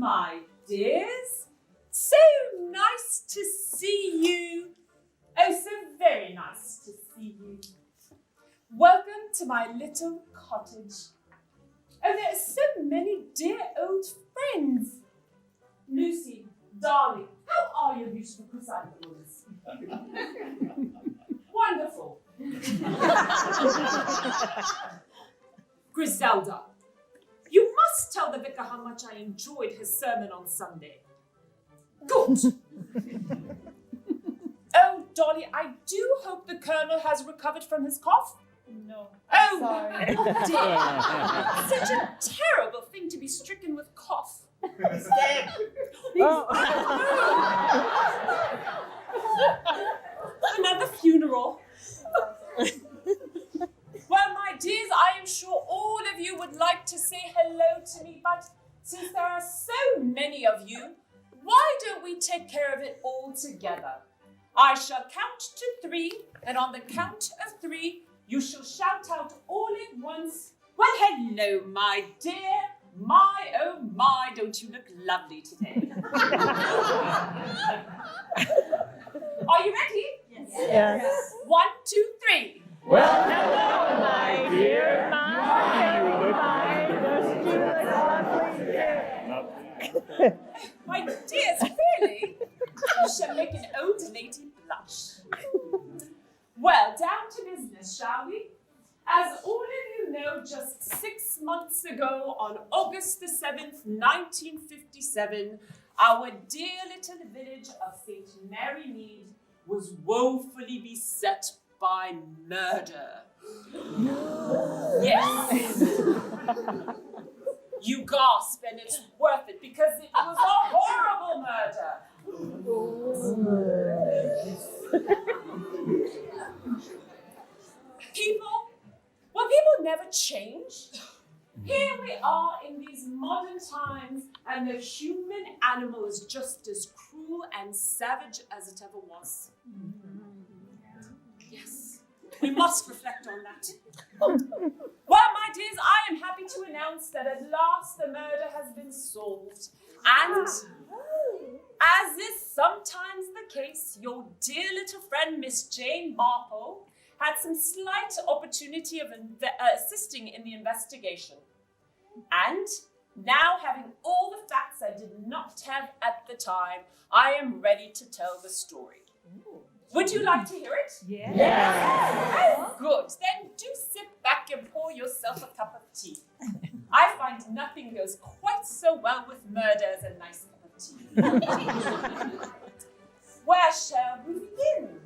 my dears. So nice to see you. Oh, so very nice to see you. Welcome to my little cottage. Oh, there are so many dear old friends. Lucy, darling, how are your beautiful chrysanthemums? Wonderful. Griselda, you must tell the vicar how much I enjoyed his sermon on Sunday. Good. Oh, Dolly, I do hope the Colonel has recovered from his cough. No. Oh, sorry. Dear. Such a terrible thing to be stricken with cough. Another funeral. Well, my dears, I am sure all of you would like to say hello to me, but since there are so many of you, why don't we take care of it all together? I shall count to 3, and on the count of 3, you shall shout out all at once, well, hello, my dear. My, oh my, don't you look lovely today? Are you ready? Yes. 1, 2, 3. Well, hello, my dear. My dears, really? You shall make an old lady blush. Well, down to business, shall we? As all of you know, just 6 months ago, on August the 7th, 1957, our dear little village of St. Mary Mead was woefully beset by murder. Yes. You gasp, and it's worth it, because it was a horrible murder. People never change. Here we are in these modern times, and the human animal is just as cruel and savage as it ever was. Yes, we must reflect on that. Well, my dears, I am happy to announce that at last the murder has been solved. And as is sometimes the case, your dear little friend, Miss Jane Marple, had some slight opportunity of assisting in the investigation. And now, having all the facts I did not have at the time, I am ready to tell the story. Would you like to hear it? Yes. Oh, good. Then do sit back and pour yourself a cup of tea. I find nothing goes quite so well with murder as a nice cup of tea. Where shall we begin?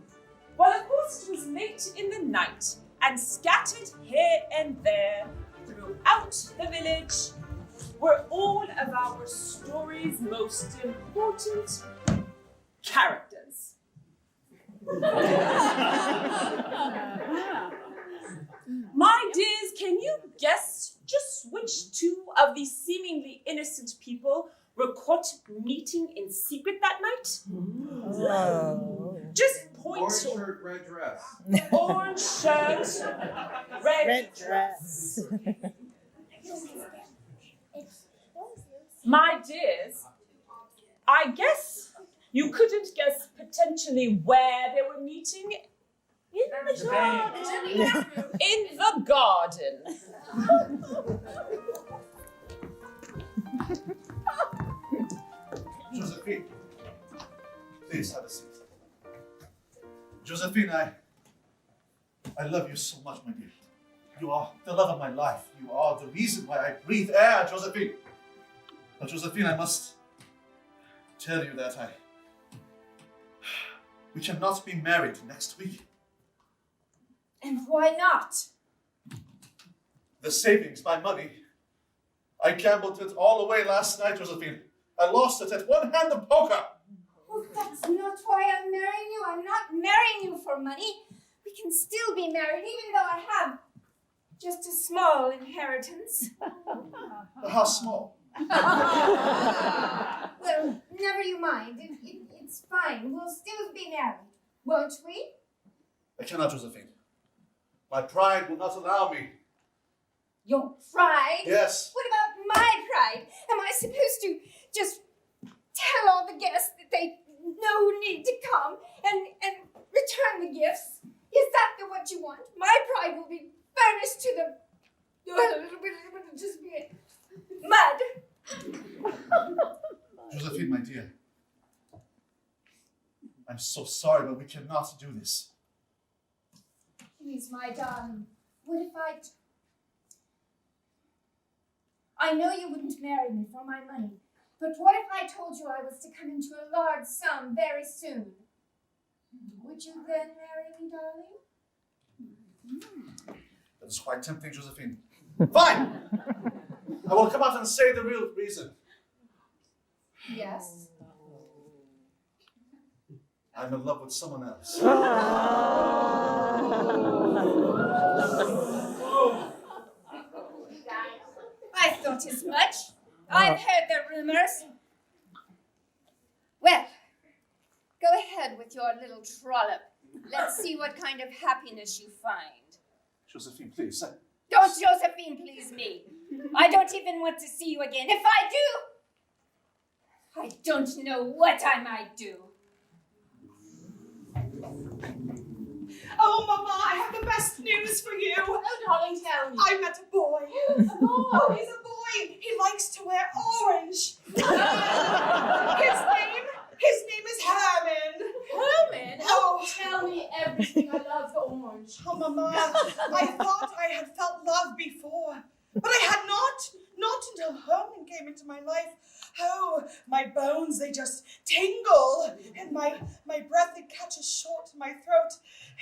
Well, of course, it was late in the night, and scattered here and there throughout the village were all of our story's most important characters. My dears, can you guess just which 2 of these seemingly innocent people were caught meeting in secret that night? Just point. Orange shirt, red dress. Orange shirt, red dress. My dears, I guess you couldn't guess potentially where they were meeting. In the garden. In the garden. Josephine, please have a seat. Josephine, I love you so much, my dear. You are the love of my life. You are the reason why I breathe air, Josephine. But Josephine, I must tell you that we cannot be married next week. And why not? The savings, my money, I gambled it all away last night, Josephine. I lost it at one-handed poker. Oh, that's not why I'm marrying you. I'm not marrying you for money. We can still be married, even though I have just a small inheritance. How small? Well, never you mind. It's fine. We'll still be married, won't we? I cannot, Josephine. My pride will not allow me. Your pride? Yes. What about my pride? Am I supposed to just tell all the guests that they no need to come and return the gifts? Is that what you want? My pride will be furnished to the just be mud. Josephine, my dear, I'm so sorry, but we cannot do this. Please, my darling, what if I know you wouldn't marry me for my money, but what if I told you I was to come into a large sum very soon? Would you then marry me, darling? That is quite tempting, Josephine. Fine! I will come out and say the real reason. Yes. I'm in love with someone else. I thought as much. I've heard the rumors. Well, go ahead with your little trollop. Let's see what kind of happiness you find. Josephine, please. Don't Josephine please me. I don't even want to see you again. If I do, I don't know what I might do. Oh, Mama, I have the best news for you. Oh, darling, tell me. I met a boy. A boy? Oh, he's a boy. He likes to wear orange. His name is Herman. Herman? Oh. Tell me everything. I love the orange. Oh, Mama, I thought I had felt love before, but I had not until Herman came into my life. Oh, my bones, they just tingle, and my breath, it catches short in my throat.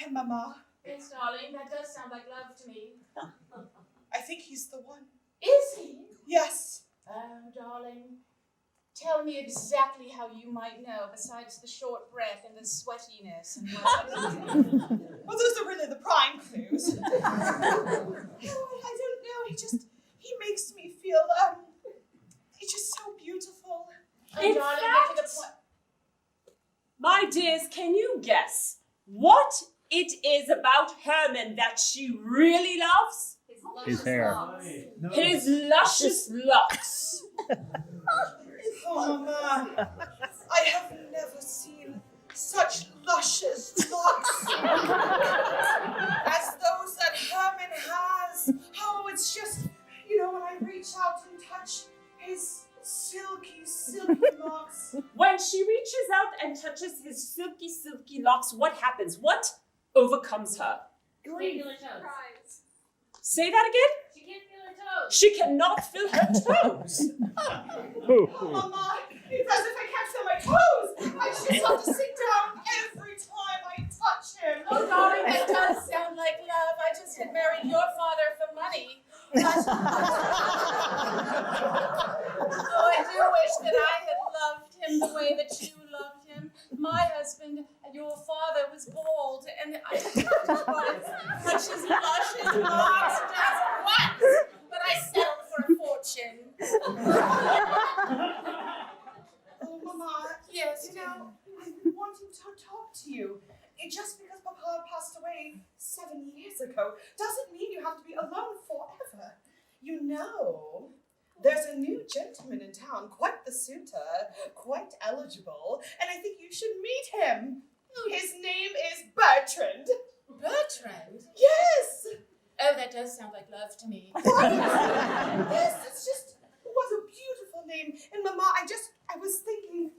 And Mama, Yes, darling, that does sound like love to me. I think he's the one. Is he? Yes. Oh, darling, tell me exactly how you might know, besides the short breath and the sweatiness and what. Well, those are really the prime clues. Oh, I don't know. He makes me feel, he's just so beautiful. Oh, In darling, fact- get to the point. My dears, can you guess what it is about Herman that she really loves? His hair. His luscious locks. Oh, Mama, I have never seen such luscious locks as those that Herman has. Oh, it's just, when I reach out and touch his silky, silky locks. When she reaches out and touches his silky, silky locks, what happens? What overcomes her? Grief. Say that again? She can't feel her toes. She cannot feel her toes. Oh, Mama, it's as if I can't feel my toes. I just have to sit down every time I touch him. Oh, darling, that does sound like love. I just had married your father for money. Oh, I do wish that I had loved him the way that you loved him. My husband, your father, was bald, and I just wanted to touch his luscious locks just once, but I settled for a fortune. Oh, Mama, Yes, I've been wanting to talk to you. Just because Papa passed away 7 years ago doesn't mean you have to be alone forever. There's a new gentleman in town, quite the suitor, quite eligible, and I think you should meet him. His name is Bertrand. Bertrand? Yes! Oh, that does sound like love to me. Yes, it was a beautiful name. And Mama, I was thinking,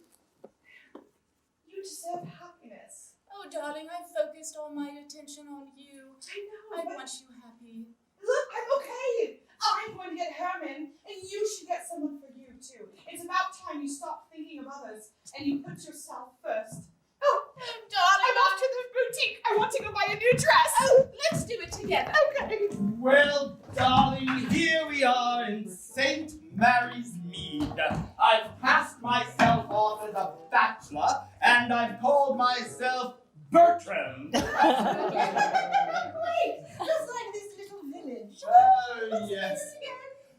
you deserve happiness. Oh, darling, I focused all my attention on you. I know. I but want you happy. Look, I'm okay. I'm going to get Herman, and you should get someone for you, too. It's about time you stop thinking of others, and you put yourself first. Oh, Darling, I'm off to the boutique. I want to go buy a new dress. Oh, let's do it together. Okay. Well, darling, here we are in St. Mary's Mead. I've passed myself off as a bachelor, and I've called myself Bertram. Great. Just like this little village. Oh, yes.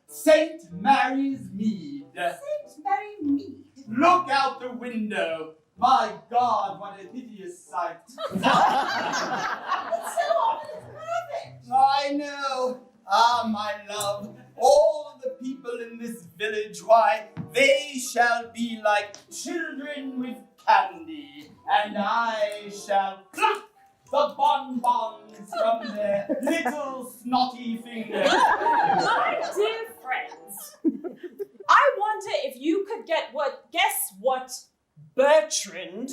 St. Mary's Mead. St. Mary Mead. Look out the window. My God, what a hideous sight. It's so often it's perfect. I know. Ah, my love, all the people in this village, why, they shall be like children with candy, and I shall pluck the bonbons from their little snotty fingers. My dear friends, I wonder if you could guess what Bertrand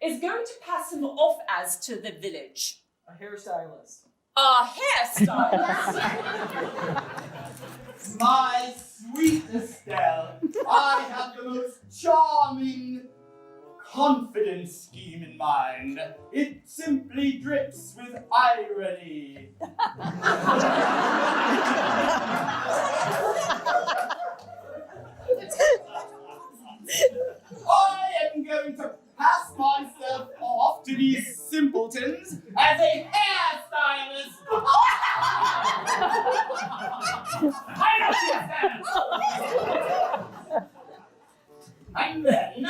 is going to pass him off as to the village. A hairstylist. A hairstylist. My sweet Estelle, I have the most charming, confident scheme in mind. It simply drips with irony. I am going to pass myself off to these simpletons as a hairstylist. And then,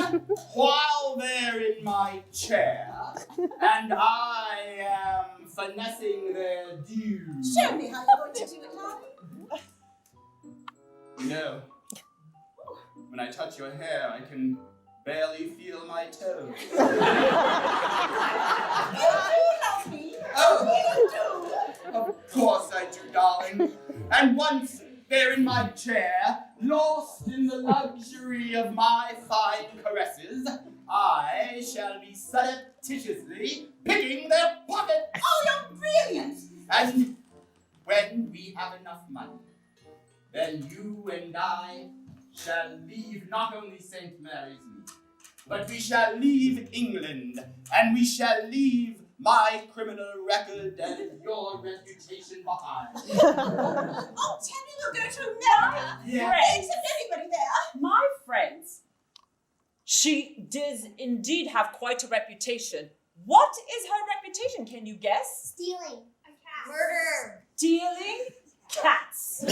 while they're in my chair, and I am finessing their dues. Show me how you're going to do it, Larry. You know, when I touch your hair, I can barely feel my toes. You do love me. Oh, You do. of course I do, darling. And once they're in my chair, lost in the luxury of my fine caresses, I shall be surreptitiously picking their pocket. Oh, you're brilliant. And when we have enough money, then you and I shall leave not only St. Mary's Mead, but we shall leave England, and we shall leave my criminal record and your reputation behind. Oh, tell me you'll go to America. Yeah. They accept anybody there. My friends, she does indeed have quite a reputation. What is her reputation? Can you guess? Stealing. A cat. Murder. Stealing cats. Do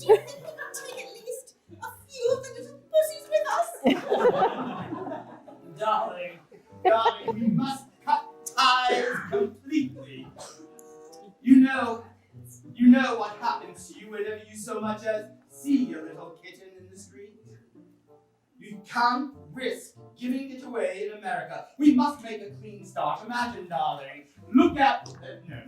you think we could take at least a few of the little pussies with us? Darling, we must cut ties completely. You know what happens to you whenever you so much as see a little kitten in the street. You can't risk giving it away in America. We must make a clean start. Imagine, darling. Look out. No.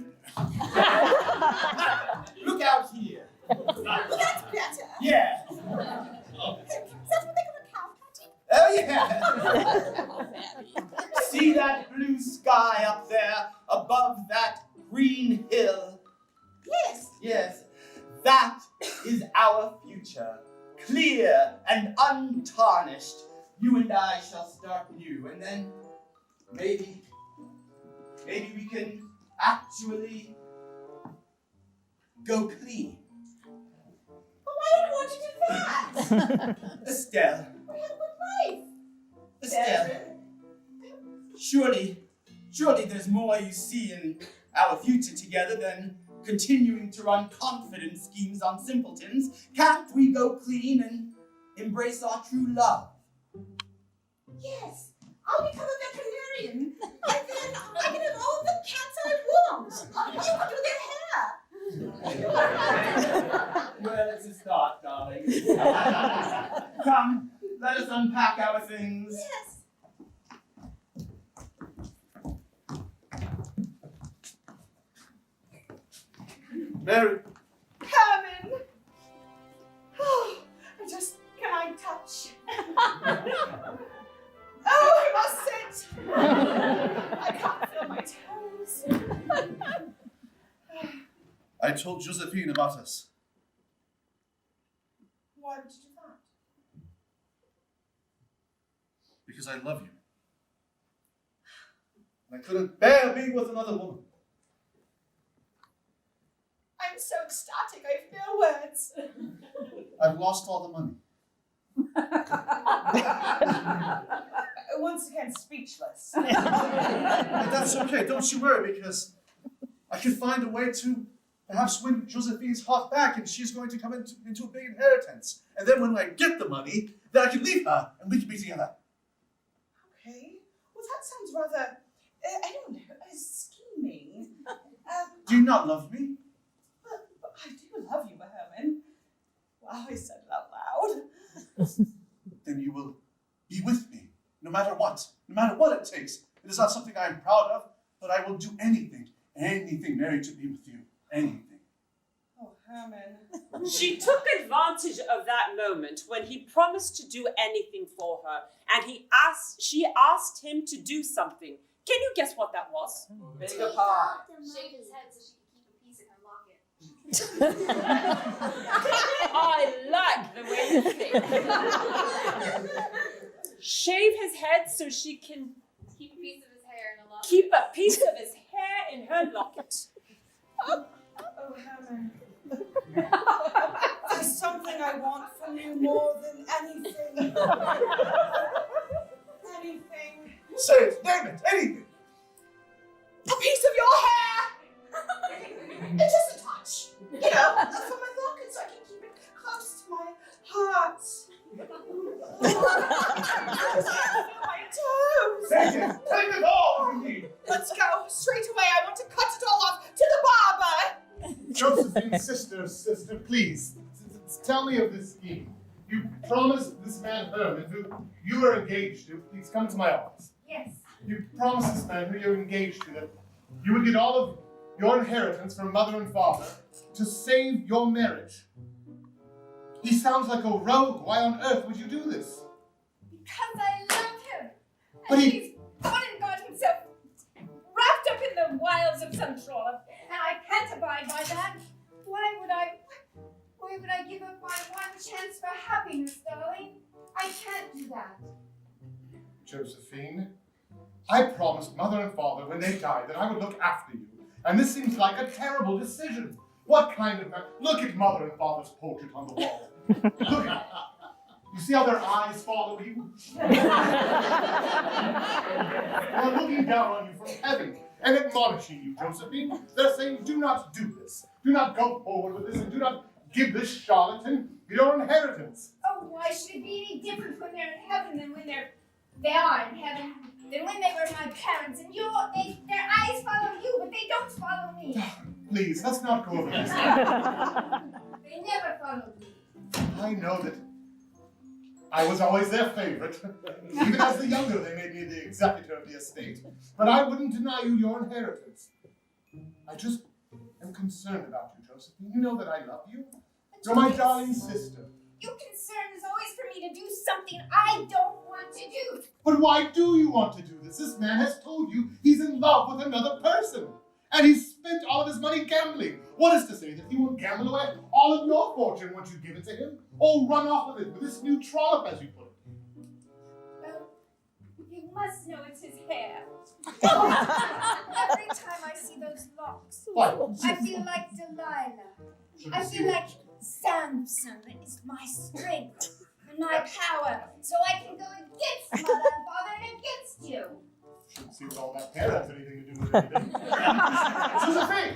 Look out here. Well, that's better. Yeah. Is that what they call a cow patty? Oh, yeah. See that blue sky up there above that green hill? Yes. Yes. That is our future. Clear and untarnished. You and I shall start new, and then maybe we can actually go clean. But why do you want to do that? Estelle. We have a good life. Estelle. Surely there's more you see in our future together than continuing to run confident schemes on simpletons. Can't we go clean and embrace our true love? Yes. I'll become a veterinarian. And then I can have all the cats I want. You can do their hair. Well, it's a start, darling. Come, let us unpack our things. Yes. Mary, Herman. Oh, can I touch? Oh, I must sit. I can't feel my toes. I told Josephine about us. Why would you do that? Because I love you. And I couldn't bear being with another woman. I'm so ecstatic, I have no words. I've lost all the money. Once again, speechless. But that's okay, don't you worry, because I can find a way to perhaps win Josephine's heart back, and she's going to come into a big inheritance. And then when I get the money, then I can leave her, and we can be together. Okay. Well, that sounds rather, I don't know, scheming. Do you not love me? But I do love you, Herman. Wow, I said it out loud. Then you will be with me, no matter what it takes. It is not something I am proud of, but I will do anything, Mary, to be with you. Anything. Oh, Herman. She took advantage of that moment when he promised to do anything for her, and she asked him to do something. Can you guess what that was? Bigger pie. Shake his head so she can keep a piece in her locket. I like the way you think. Shave his head so she can Keep a piece of his hair in a locket. keep a piece of his hair in her locket. Oh, Herman. There's something I want from you more than anything. Anything. Say it, name it, anything. A piece of your hair! Just a touch. You know, for my locket so I can keep it close to my heart. My toes. Take it, take it all if you need. Let's go straight away. I want to cut it all off to the barber. Josephine, sister, please, tell me of this scheme. You promised this man Herman, who you are engaged to, please come to my office. Yes. You promised this man who you're engaged to that you would get all of your inheritance from mother and father to save your marriage. He sounds like a rogue. Why on earth would you do this? Because I love him. But And he- he's gone and got himself wrapped up in the wiles of some trollop. And I can't abide by that. Why would I give up my one chance for happiness, darling? I can't do that. Josephine, I promised mother and father when they died that I would look after you. And this seems like a terrible decision. What kind of man? Look at mother and father's portrait on the wall. Look at it. You see how their eyes follow you? They're looking down on you from heaven and admonishing you, Josephine. They're saying, do not do this. Do not go forward with this, and do not give this charlatan your inheritance. Oh, why should it be any different when they're in heaven than when they are in heaven, than when they were my parents? And their eyes follow you, but they don't follow me. Please, let's not go over this. They never followed me. I know that I was always their favorite. Even as the younger, they made me the executor of the estate. But I wouldn't deny you your inheritance. I just am concerned about you, Josephine. You know that I love you. You're my darling sister. Your concern is always for me to do something I don't want to do. But why do you want to do this? This man has told you he's in love with another person. And he's spent all of his money gambling. What is to say that he won't gamble away all of your fortune once you give it to him? Or run off with it with this new trollop, as you put it? Well, you must know it's his hair. Every time I see those locks, What? I feel like Delilah. I feel like Samson is my strength and my power, so I can go against mother and father and against you. Shouldn't see what all that hair has anything to do with anything. Josephine!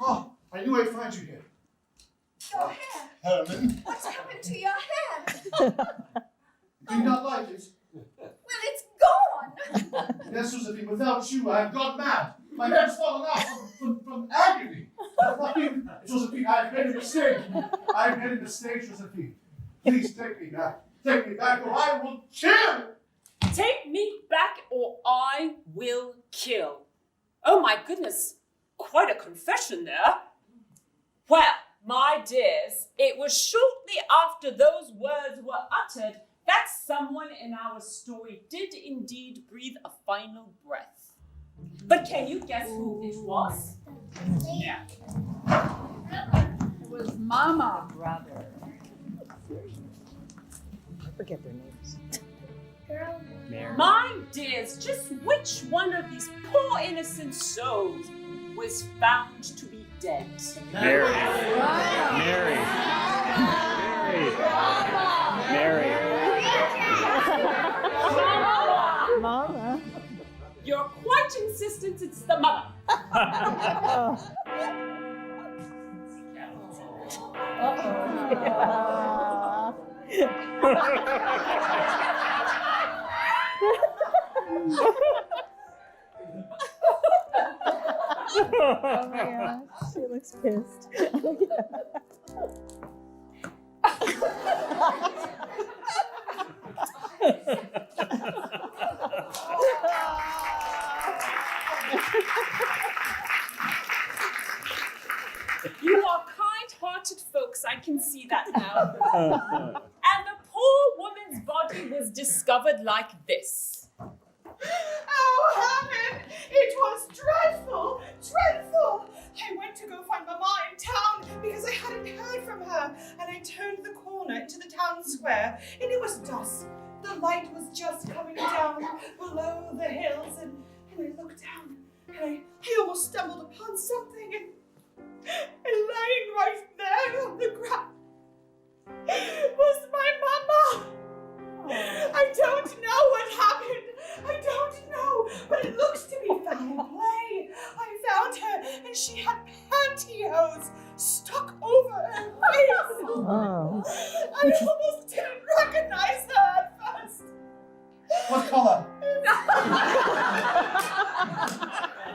Oh, I knew I'd find you here. Your hair. Herman. What's happened to your hair? Do you not like it? Well, it's gone. Yes, Josephine, without you, I have gone mad. My hair's fallen out from agony. Josephine, I've made a mistake. I've made a mistake, Josephine. Please take me back. Take me back, or I will kill. Take me back or I will kill. Oh my goodness, quite a confession there. Well, my dears, it was shortly after those words were uttered that someone in our story did indeed breathe a final breath. But can you guess who it was? Yeah. It was Mama, brother. I forget their names. Girl. Mary. My dears, just which one of these poor innocent souls was found to be dead? Mary. Mama. You're quite insistent it's the mother. Oh my gosh, she looks pissed. You are kind-hearted folks, I can see that now. And the poor woman's body was discovered like this. Oh, Herman, it was dreadful, dreadful. I went to go find Mama in town because I hadn't heard from her, and I turned the corner into the town square, and it was dusk. The light was just coming down below the hills, and I looked down, and I almost stumbled upon something, and lying right there on the ground was my Mama. I don't know what happened. I don't know, but it looks to be foul play. I found her, and she had pantyhose stuck over her face. Oh. I almost didn't recognize her at first. What color?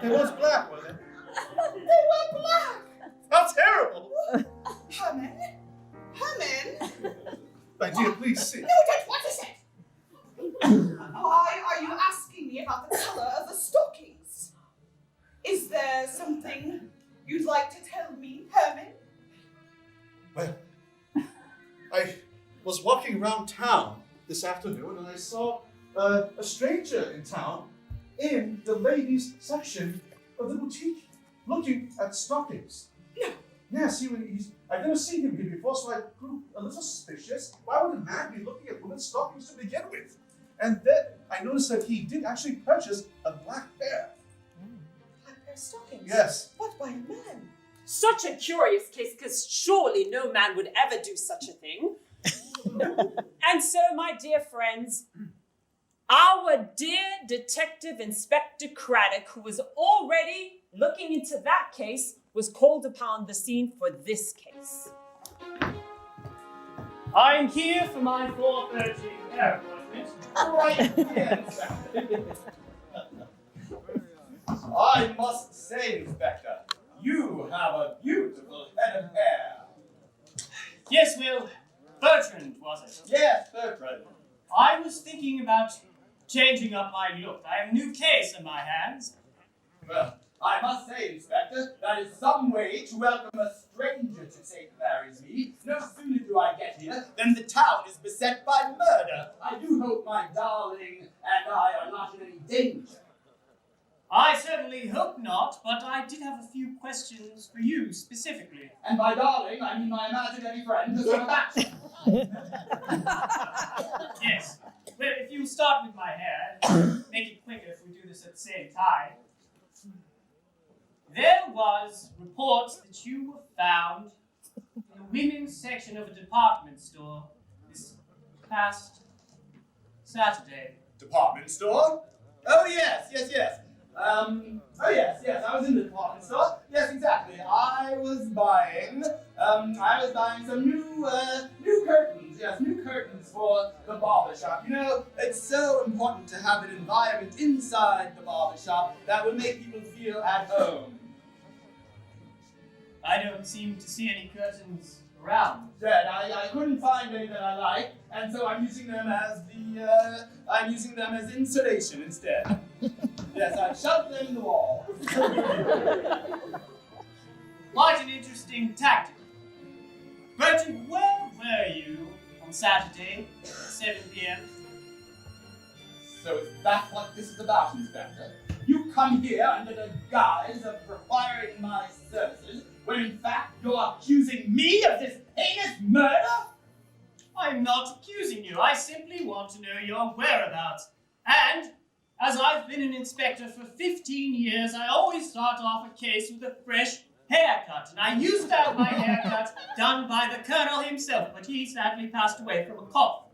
It was black, was it? They were black. How terrible! Herman? Herman? My dear, please sit. No, don't. What is it? Why are you asking me about the color of the stockings? Is there something you'd like to tell me, Herman? Well, I was walking around town this afternoon and I saw a stranger in town in the ladies' section of the boutique looking at stockings. No. Yes, I've never seen him here before, so I grew a little suspicious. Why would a man be looking at women's stockings to begin with? And then I noticed that he did actually purchase a black pair. Black pair of stockings? Yes. What, by a man? Such a curious case, because surely no man would ever do such a thing. And so, my dear friends, our dear Detective Inspector Craddock, who was already looking into that case, was called upon the scene for this case. I'm here for my 4:30 hair appointment. Right here, Inspector. I must say, Inspector, you have a beautiful head of hair. Yes, Will. Bertrand, was it? Yes, Bertrand. I was thinking about changing up my look. I have a new case in my hands. Well, I must say, Inspector, that is some way to welcome a stranger to St. Mary's Mead. No sooner do I get here than the town is beset by murder. I do hope my darling and I are not in any danger. I certainly hope not, but I did have a few questions for you specifically. And by darling, I mean my imaginary friend, the son of action. Yes. Well, if you start with my hair, make it quicker if we do this at the same time. There was reports that you were found in the women's section of a department store this past Saturday. Department store? Oh, yes. I was in the department store. Yes, exactly. I was buying some new curtains. Yes, new curtains for the barber shop. You know, it's so important to have an environment inside the barber shop that will make people feel at home. I don't seem to see any curtains around. Good. I couldn't find any that I like, and so I'm using them as insulation instead. Yes, I've shoved them in the wall. Quite an interesting tactic. Bertrand, where were you on Saturday at 7 p.m.? So is that what this is about, Inspector? You come here under the guise of requiring my services, when in fact you're accusing me of this heinous murder? I'm not accusing you. I simply want to know your whereabouts. And as I've been an inspector for 15 years, I always start off a case with a fresh haircut. And I used to have my haircut done by the colonel himself, but he sadly passed away from a cough.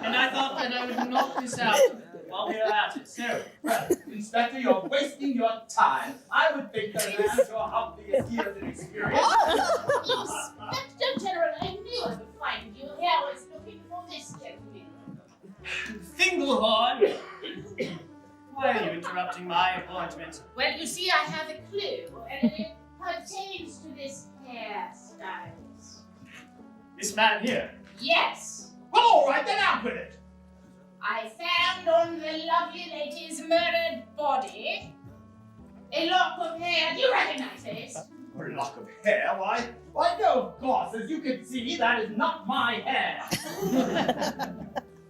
And I thought that I would knock this out while we are at it. So, Inspector, you're wasting your time. I would think that a man as your obvious years of experience. Inspector General, I knew I would find you. Here I was looking for this gentleman. Finglehorn! Why are you interrupting my appointment. Well, you see, I have a clue, and it pertains to this hairstylist. This man here. Yes, Well, all right, then out with it. I found on the lovely lady's murdered body a lock of hair. Do you recognize this? A lock of hair? Why no, of course. As you can see, that is not my hair.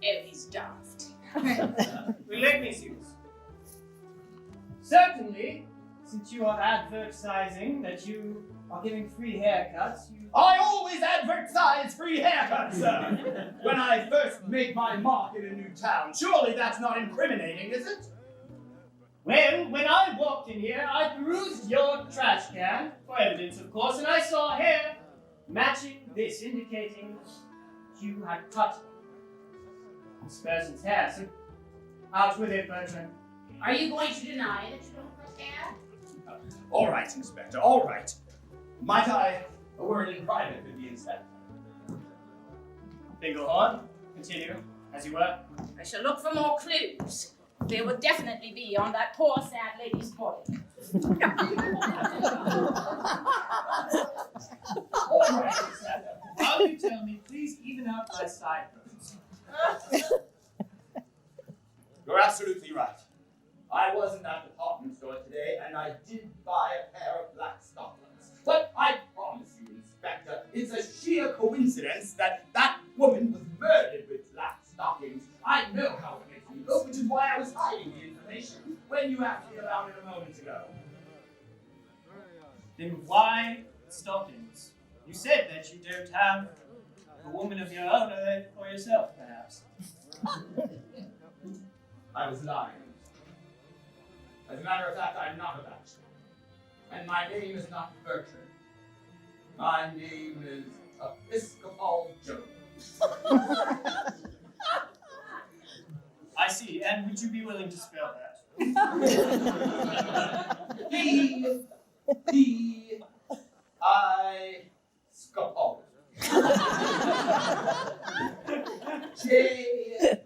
Oh, he's daft. Will let me see this. Certainly, since you are advertising that you are giving free haircuts, I always advertise free haircuts, sir! When I first made my mark in a new town. Surely that's not incriminating, is it? Well, when I walked in here, I perused your trash can, for evidence, of course, and I saw hair matching this, indicating you had cut this person's hair. So, out with it, Bertrand. Are you going to deny that you don't cut hair? All right, Inspector, all right. Might I a word in private with the Inspector? Binglehorn, continue, as you were. I shall look for more clues. They would definitely be on that poor, sad lady's body. All right, Inspector. While you tell me, please even out my sideburns. You're absolutely right. I was in that department store today, and I did buy a pair of black stockings. But I promise you, Inspector, it's a sheer coincidence that that woman was murdered with black stockings. I know how it makes me look, which is why I was hiding the information when you asked me about it a moment ago. Then why stockings? You said that you don't have a woman of your own, or yourself, perhaps. I was lying. As a matter of fact, I'm not a bachelor. And my name is not Bertrand. My name is Episcopal Jones. I see, and would you be willing to spell that? P-I-Scopal. J-O...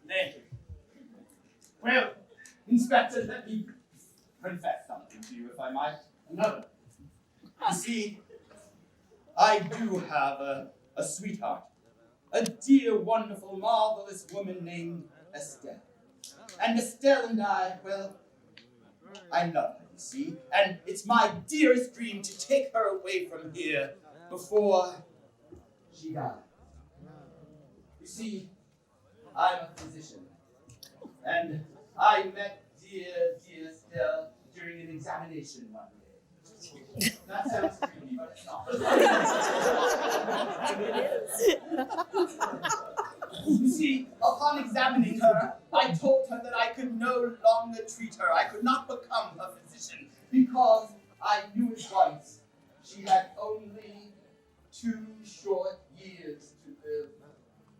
Thank you. Well, Inspector, let me confess something to you, if I might. Another. You see, I do have a sweetheart. A dear, wonderful, marvelous woman named Estelle. And Estelle and I, well, I love her, you see. And it's my dearest dream to take her away from here before she died. You see, I'm a physician. And I met dear Estelle during an examination one day. That sounds creepy, but it's not. You see, upon examining her, I told her that I could no longer treat her. I could not become her physician because I knew at once she had only 2 short years to live.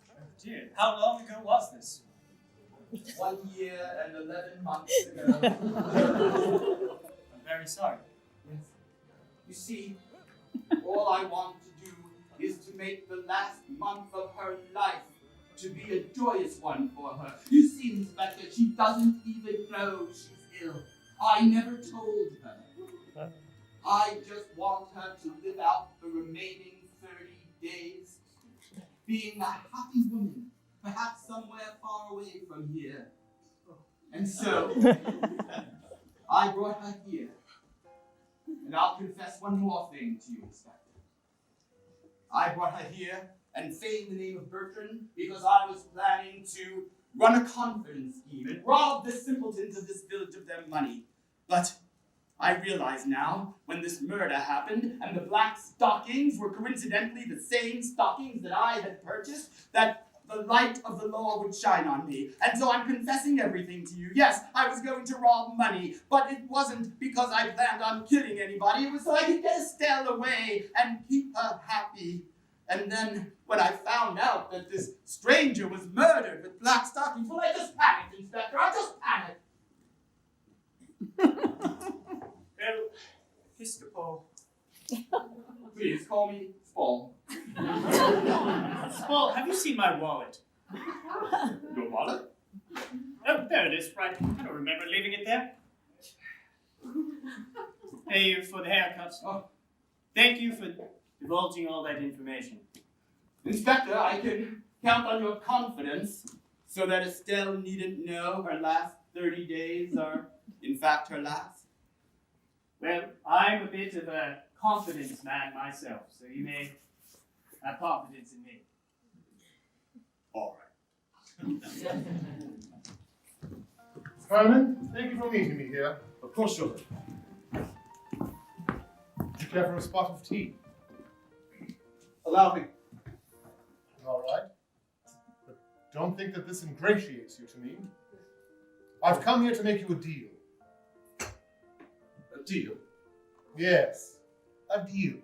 Oh dear, how long ago was this? 1 year and 11 months ago. I'm very sorry. Yes. You see, all I want to do is to make the last month of her life to be a joyous one for her. You see, Inspector, she doesn't even know she's ill. I never told her. I just want her to live out the remaining 30 days being a happy woman, perhaps somewhere far away from here. And so, I brought her here. And I'll confess one more thing to you, Inspector. I brought her here and feigned the name of Bertrand because I was planning to run a confidence scheme and rob the simpletons of this village of their money. But I realize now, when this murder happened and the black stockings were coincidentally the same stockings that I had purchased, that the light of the law would shine on me. And so I'm confessing everything to you. Yes, I was going to rob money, but it wasn't because I planned on killing anybody. It was so I could get Estelle away and keep her happy. And then when I found out that this stranger was murdered with black stockings, well, I just panicked, Inspector. I just panicked. Well, Episcopal. Please call me Spall. Paul, have you seen my wallet? Your wallet? Oh, there it is, right. I don't remember leaving it there. Pay you for the haircut. Oh, thank you for divulging all that information. Inspector, I can count on your confidence so that Estelle needn't know her last 30 days are, in fact, her last. Well, I'm a bit of a confidence man myself, so you may have confidence in me. All right. Herman, thank you for meeting me here. Of course, Joseph. Do you care for a spot of tea? Allow me. All right. But don't think that this ingratiates you to me. I've come here to make you a deal. A deal? Yes, a deal.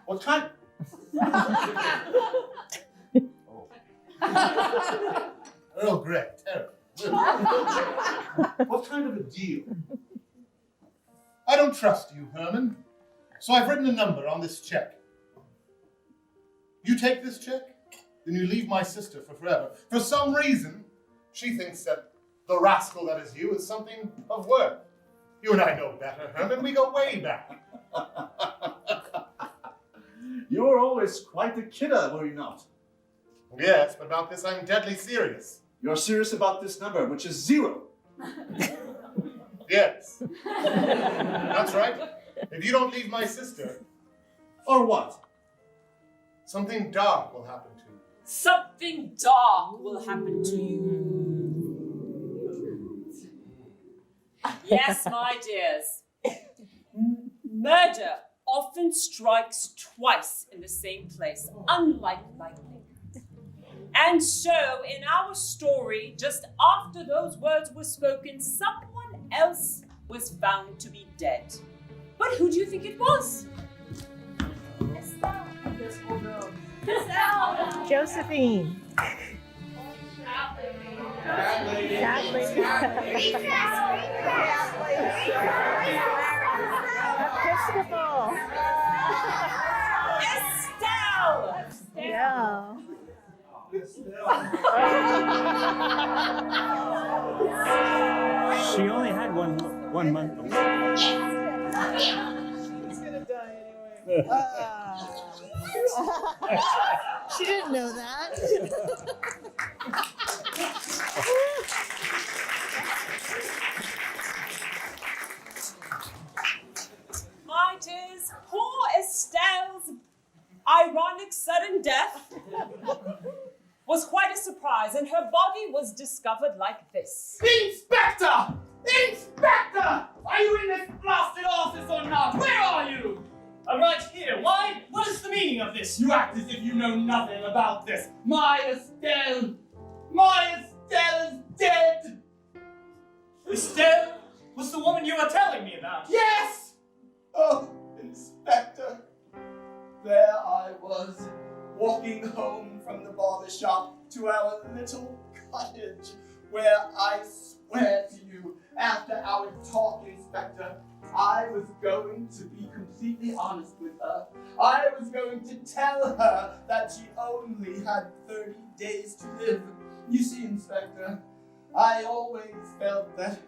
What kind? Earl Grey, terrible. What kind of a deal? I don't trust you, Herman. So I've written a number on this check. You take this check, then you leave my sister for forever. For some reason, she thinks that the rascal that is you is something of worth. You and I know better, Herman. We go way back. You were always quite a kidder, were you not? Yes, but about this I'm deadly serious. You're serious about this number, which is 0. Yes. That's right. If you don't leave my sister, Or what? something dark will happen to you. Something dark will happen to you. Yes, my dears. Murder often strikes twice in the same place, unlike lightning. And so, in our story, just after those words were spoken, someone else was found to be dead. But who do you think it was? Josephine. Episcopal. Estelle! Yeah. She only had one month. She's gonna die anyway. She didn't know that. My dears, poor Estelle's ironic sudden death was quite a surprise, and her body was discovered like this. Inspector! Inspector! Are you in this blasted office or not? Where are you? I'm right here. Why? What is the meaning of this? You act as if you know nothing about this. My Estelle is dead! Estelle was the woman you were telling me about. Yes! Oh, Inspector. There I was, walking home from the barber shop to our little cottage, where I swear to you, after our talk, Inspector, I was going to be completely honest with her. I was going to tell her that she only had 30 days to live. You see, Inspector, I always felt that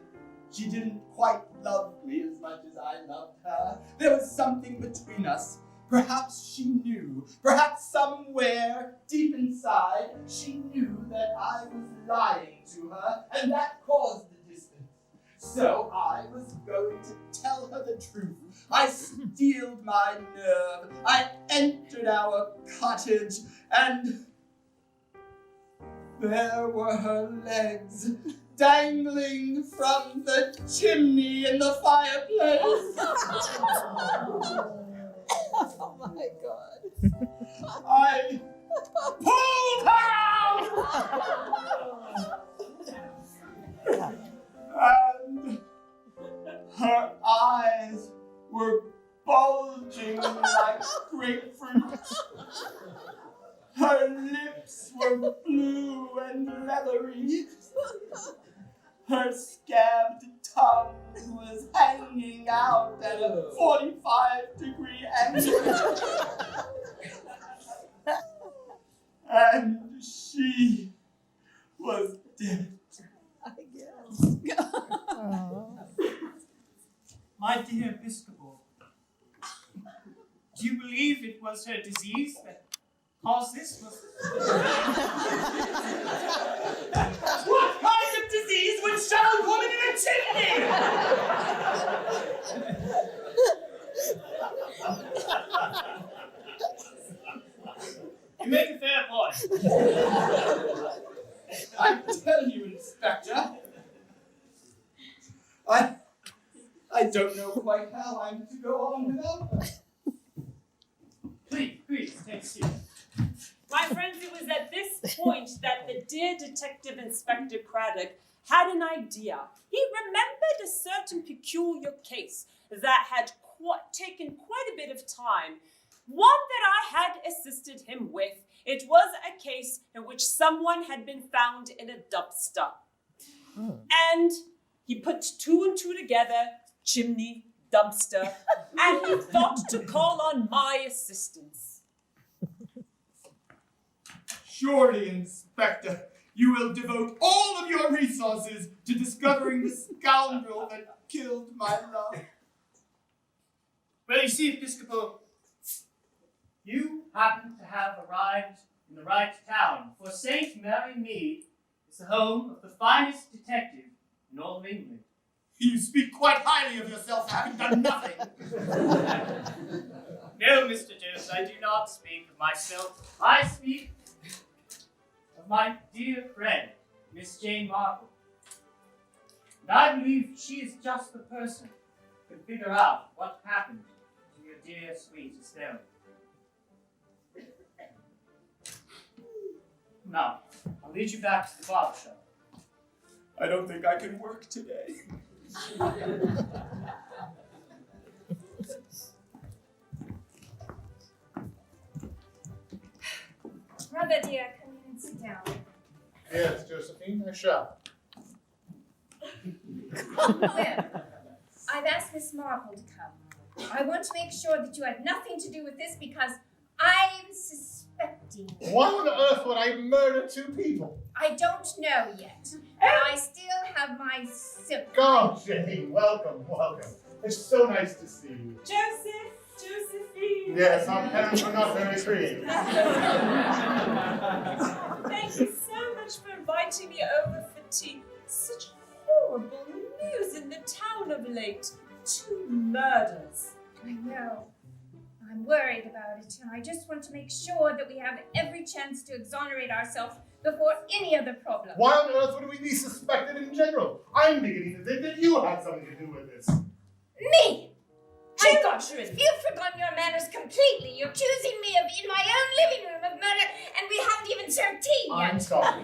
she didn't quite love me as much as I loved her. There was something between us. Perhaps she knew, perhaps somewhere deep inside, she knew that I was lying to her, and that caused the distance. So I was going to tell her the truth. I steeled my nerve. I entered our cottage, and there were her legs, dangling from the chimney in the fireplace. Oh my God. I pulled her out! And her eyes were bulging like grapefruits. Her lips were blue and leathery. Her scabbed tongue was hanging out at a 45-degree angle. was her disease that caused this? What kind of disease would shove a woman in a chimney? You make a fair point. I tell you, Inspector, I don't know quite how I'm to go on without her. Please, take a seat. My friends, it was at this point that the dear Detective Inspector Craddock had an idea. He remembered a certain peculiar case that had taken quite a bit of time. One that I had assisted him with. It was a case in which someone had been found in a dumpster. And he put two and two together, chimney, dumpster, and he thought to call on my assistance. Surely, Inspector, you will devote all of your resources to discovering the scoundrel that killed my love. Well, you see, Episcopal, you happen to have arrived in the right town, for St. Mary Mead is the home of the finest detective in all of England. You speak quite highly of yourself, having done nothing. No, Mr. Jones, I do not speak of myself. I speak of my dear friend, Miss Jane Marple. And I believe she is just the person who can figure out what happened to your dear, sweet Estelle. Now, I'll lead you back to the barber shop. I don't think I can work today. Brother dear, come in and sit down. Yes, Josephine, I shall. Well, I've asked Miss Marple to come. I want to make sure that you had nothing to do with this because I'm suspecting you. Why on earth would I murder two people? I don't know yet, but I still have my sympathy. God, Jane, welcome. It's so nice to see you. Josephine. Yes, our parents were not very free. Thank you so much for inviting me over for tea. Such horrible news in the town of late. 2 murders. I know. I'm worried about it, and I just want to make sure that we have every chance to exonerate ourselves before any other problem. Why on earth would we be suspected in general? I'm beginning to think that you had something to do with this. Me? Children! You've forgotten your manners completely. You're accusing me of, in my own living room, of murder, and we haven't even served tea yet. I'm sorry.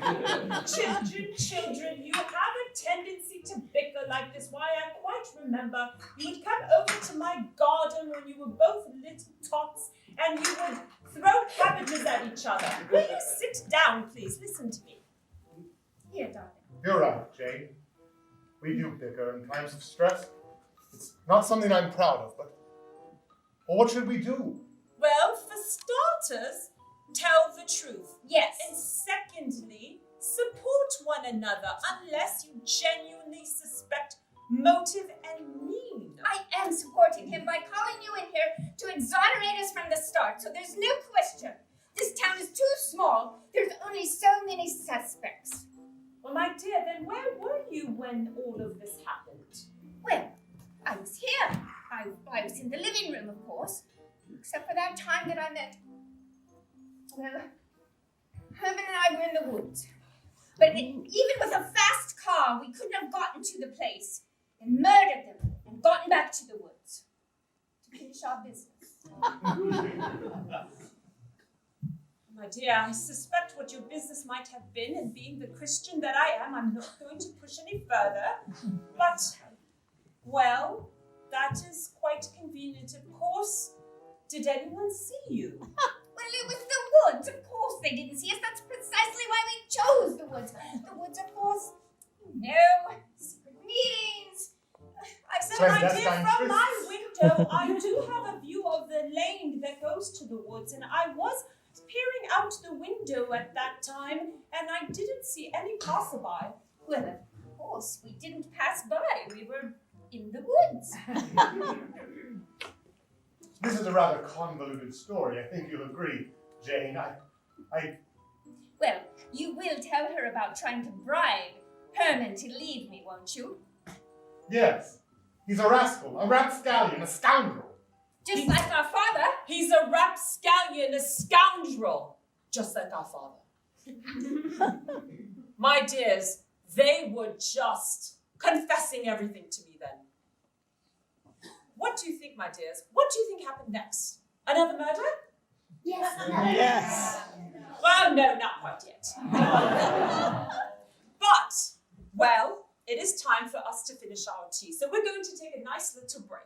Children, you have a tendency to bicker like this. Why, I quite remember you would come over to my garden when you were both little tots, and you would throw cabbages at each other. Will you sit down, please? Listen to me. Here, darling. You're right, Jane. We do bicker in times of stress. It's not something I'm proud of, but what should we do? Well, for starters, tell the truth. Yes. And secondly, support one another unless you genuinely suspect motive and mean. I am supporting him by calling you in here to exonerate us from the start, so there's no question. This town is too small. There's only so many suspects. Well, my dear, then where were you when all of this happened? Well, I was here. I was in the living room, of course, except for that time that I met. Well, Herman and I were in the woods. But even with a fast car, we couldn't have gotten to the place and murdered them and gotten back to the woods to finish our business. My dear, I suspect what your business might have been, and being the Christian that I am, I'm not going to push any further. But, well, that is quite convenient, of course. Did anyone see you? Well, it was the woods. Of course they didn't see us. That's precisely why we chose the woods. The woods, of course, secret meetings. So, my dear, from my window, I do have a view of the lane that goes to the woods, and I was peering out the window at that time, and I didn't see any passerby. Well, of course, we didn't pass by. We were in the woods. This is a rather convoluted story. I think you'll agree, Jane. Well, you will tell her about trying to bribe Herman to leave me, won't you? Yes. He's a rascal, a rapscallion, a scoundrel. Just like our father. He's a rapscallion, a scoundrel, just like our father. My dears, they were just confessing everything to me then. What do you think, my dears? What do you think happened next? Another murder? Yes. Yes. Well, no, not quite yet. But, well, it is time for us to finish our tea, so we're going to take a nice little break.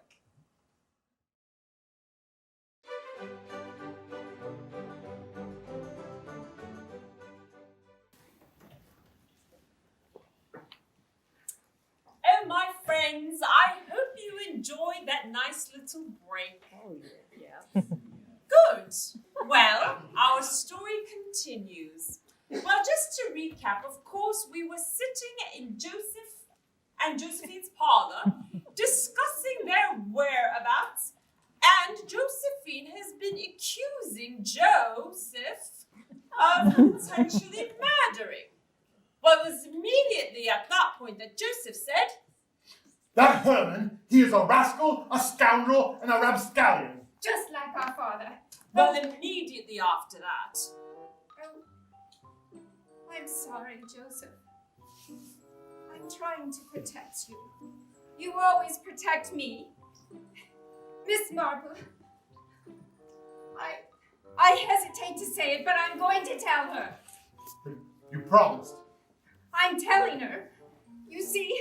Oh, my friends, I hope you enjoyed that nice little break. Oh, yeah. Good. Well, our story continues. Well, just to recap, of course, we were sitting in Joseph and Josephine's parlor discussing their whereabouts, and Josephine has been accusing Joseph of potentially murdering. Well, it was immediately at that point that Joseph said, That Herman, he is a rascal, a scoundrel, and a rapscallion. Just like our father. well, immediately after that. Oh, I'm sorry, Joseph. I'm trying to protect you. You always protect me. Miss Marple, I hesitate to say it, but I'm going to tell her. You promised. I'm telling her. You see,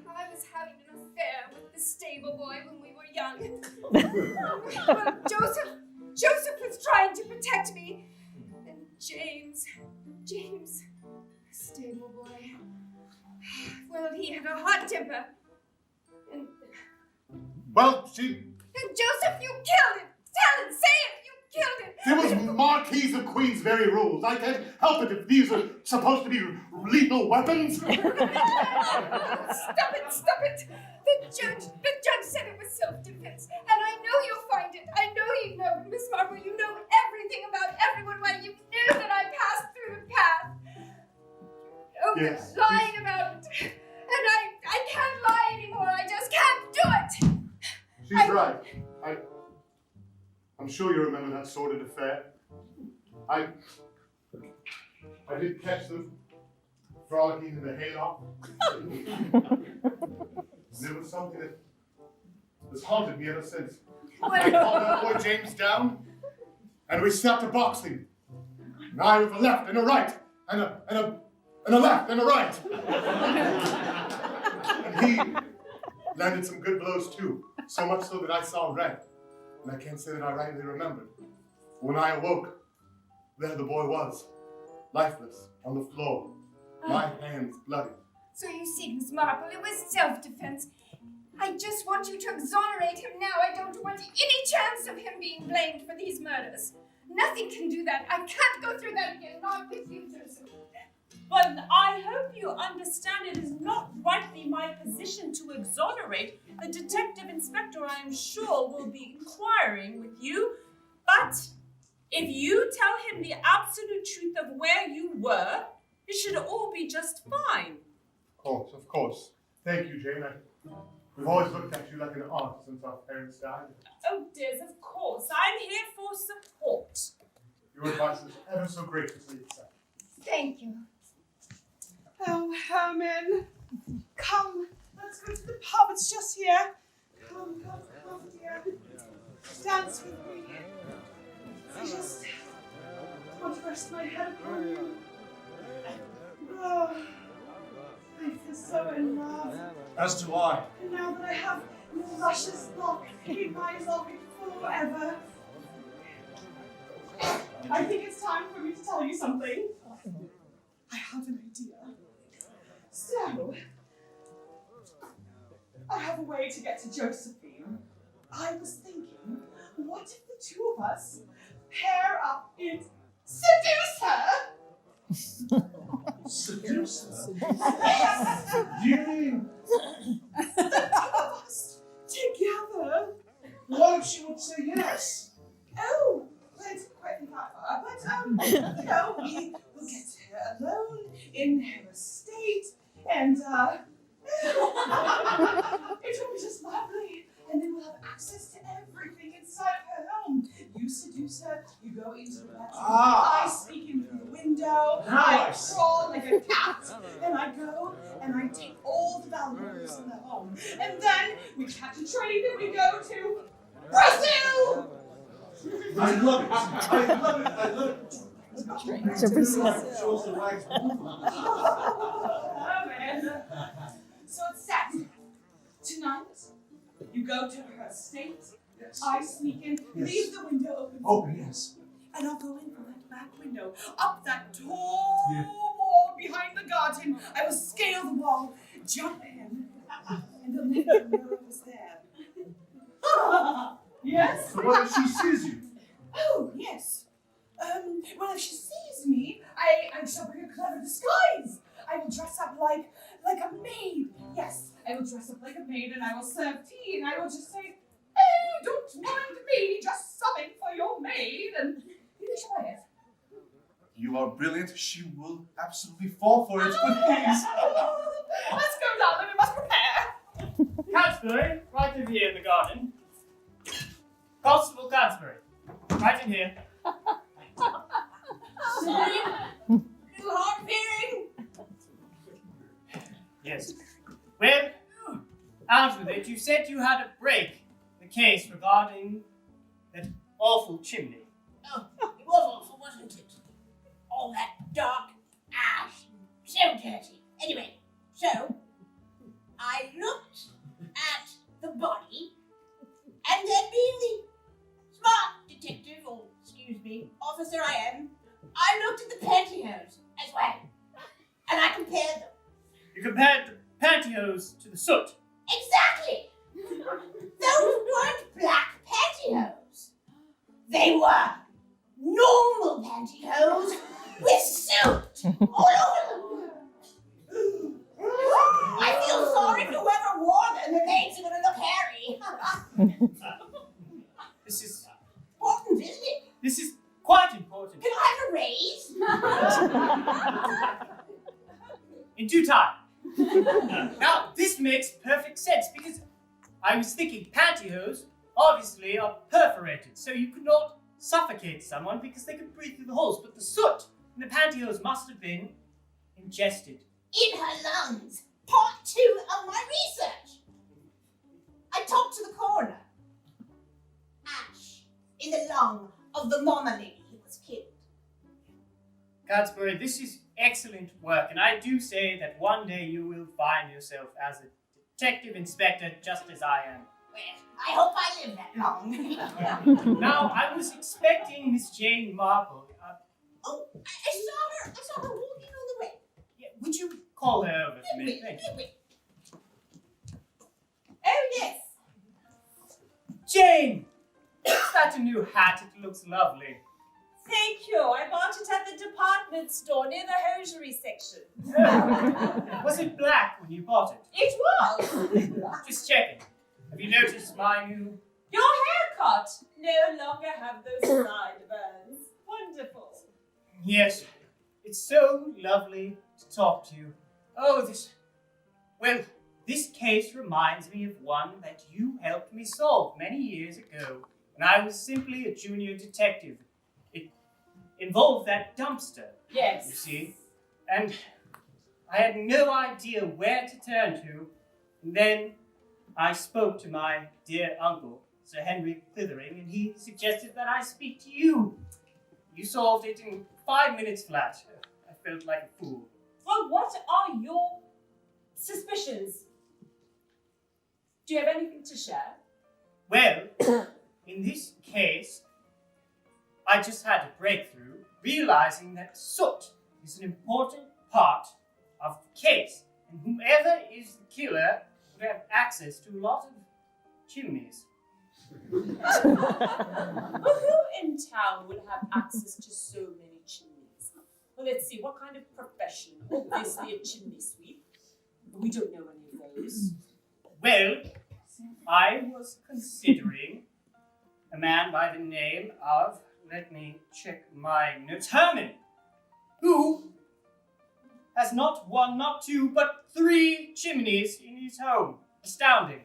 I was having an affair with the stable boy when we were young. Well, Joseph was trying to protect me. And James, the stable boy, well, he had a hot temper. And Well, Joseph, you killed it! Tell it, say it, you killed it! It was Marquis of Queensberry rules. I can't help it if these are supposed to be lethal weapons. Stop it! The judge said it was self-defense, and I know you'll find it. I know you know, Miss Marple, you know everything about everyone. Why you knew that I passed through the path. Oh, Yes. lying about it. And I can't lie anymore. I just can't do it. She's right. I'm sure you remember that sordid affair. I did catch them frolicking in the hayloft. There was something that has haunted me ever since. I called that boy James down, and we sat to boxing. And I with a left and a right, and a left and a right. And he landed some good blows too, so much so that I saw red. And I can't say that I rightly remembered. When I awoke, there the boy was, lifeless, on the floor, my hands bloody. So you see, Miss Marple, it was self-defense. I just want you to exonerate him now. I don't want any chance of him being blamed for these murders. Nothing can do that. I can't go through that again, not with you, Joseph. But I hope you understand it is not rightly my position to exonerate. The detective inspector, I am sure, will be inquiring with you. But if you tell him the absolute truth of where you were, it should all be just fine. Of course. Thank you, Jane. We've always looked at you like an aunt since our parents died. Oh, dears, of course. I'm here for support. Your advice is ever so graciously accepted. Thank you. Oh, Herman, come, let's go to the pub, it's just here. Come, dear. Dance with me. I just want to rest my head upon you. Oh, I feel so in love. As do I. And now that I have luscious lock in my locket forever, I think it's time for me to tell you something. I have an idea. So, I have a way to get to Josephine. I was thinking, what if the two of us pair up and seduce her? Seduce her? Yes! You mean? The two of us together. what if she would say yes? Oh, quite clever. But, you know, we will get her alone in her estate, and, it will be just lovely. And then we'll have access to everything inside her home. You seduce her, you go into the bedroom, I sneak in through the window, Nice. I crawl like a cat, and I go and I take all the valuables in the home. And then we catch a train and we go to Brazil! I love it. I love it. I love it. Shows the right Oh, man. So it's set. Tonight, you go to her estate. Yes. I sneak in, leave the window open. Oh, yes. And I'll go in from that back window, up that tall wall behind the garden. I will scale the wall, jump in, and they'll never know I was there. Yes? So what if she sees you? Oh, yes. Well, if she sees me, I shall bring a clever disguise. I will dress up like a maid. Yes, I will dress up like a maid and I will serve tea and I will just say, oh, don't mind me, just something for your maid, and you can try it. You are brilliant. She will absolutely fall for it. But please. Let's go down and we must prepare. Cansbury, right over here in the garden. Constable Cansbury, right in here. Sorry. Too hard of hearing. Yes. Well, out with it. You said you had a break in the case regarding that awful chimney. Oh, it was awful, wasn't it? All that dark ash. So dirty. Anyway, so I looked at the body, and then being the smart detective, or excuse me, officer I am, I looked at the pantyhose as well. And I compared them. You compared the pantyhose to the soot. Exactly! Those weren't black pantyhose. They were normal pantyhose with soot all over them. I feel sorry for whoever wore them. The maids are going to look hairy. This is Important, isn't it? This is quite important. Can I have a raise? In due time. Now, this makes perfect sense because I was thinking pantyhose obviously are perforated, so you could not suffocate someone because they could breathe through the holes, but the soot in the pantyhose must have been ingested. In her lungs. Part 2 of my research. I talked to the coroner. Ash in the lung of the mama lady who was killed. Cansbury, this is excellent work, and I do say that one day you will find yourself as a detective inspector just as I am. Well, I hope I live that long. Now, I was expecting Miss Jane Marple. Oh, I saw her walking on the way. Yeah, would you call her over to me? Thank you. Oh, yes. Jane! Is that a new hat? It looks lovely. Thank you. I bought it at the department store near the hosiery section. Was it black when you bought it? It was. Just checking. Have you noticed my new... Your haircut no longer have those sideburns. Wonderful. Yes. It's so lovely to talk to you. Oh, this case reminds me of one that you helped me solve many years ago when I was simply a junior detective. It involved that dumpster. Yes. You see? And I had no idea where to turn to. And then I spoke to my dear uncle, Sir Henry Clithering, and he suggested that I speak to you. You solved it in 5 minutes flat. I felt like a fool. Well, what are your suspicions? Do you have anything to share? Well, in this case, I just had a breakthrough, realizing that soot is an important part of the case, and whoever is the killer would have access to a lot of chimneys. Well, who in town will have access to so many chimneys? Well, let's see, what kind of profession? Obviously a chimney sweep. We don't know any of those. Well, I was considering a man by the name of, let me check my notes, Herman, who has not one, not two, but 3 chimneys in his home. Astounding.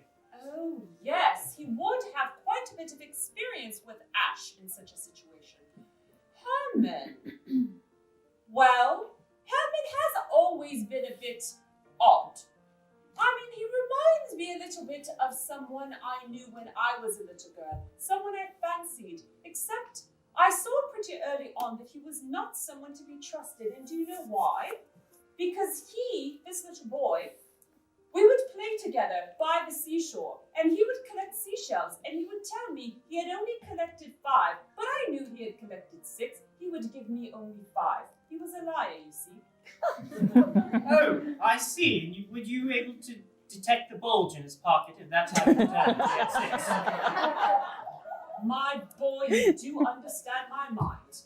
Oh, yes, he would have quite a bit of experience with ash in such a situation. Herman. Well, Herman has always been a bit odd. I mean, he reminds me a little bit of someone I knew when I was a little girl, someone I fancied, except I saw pretty early on that he was not someone to be trusted. And do you know why? Because he, this little boy, we would play together by the seashore, and he would collect seashells, and he would tell me he had only collected 5, but I knew he had collected 6. He would give me only 5. He was a liar, you see. Oh, I see. And would you able to detect the bulge in his pocket if that's how you determined he had 6? My boy, you do understand my mind.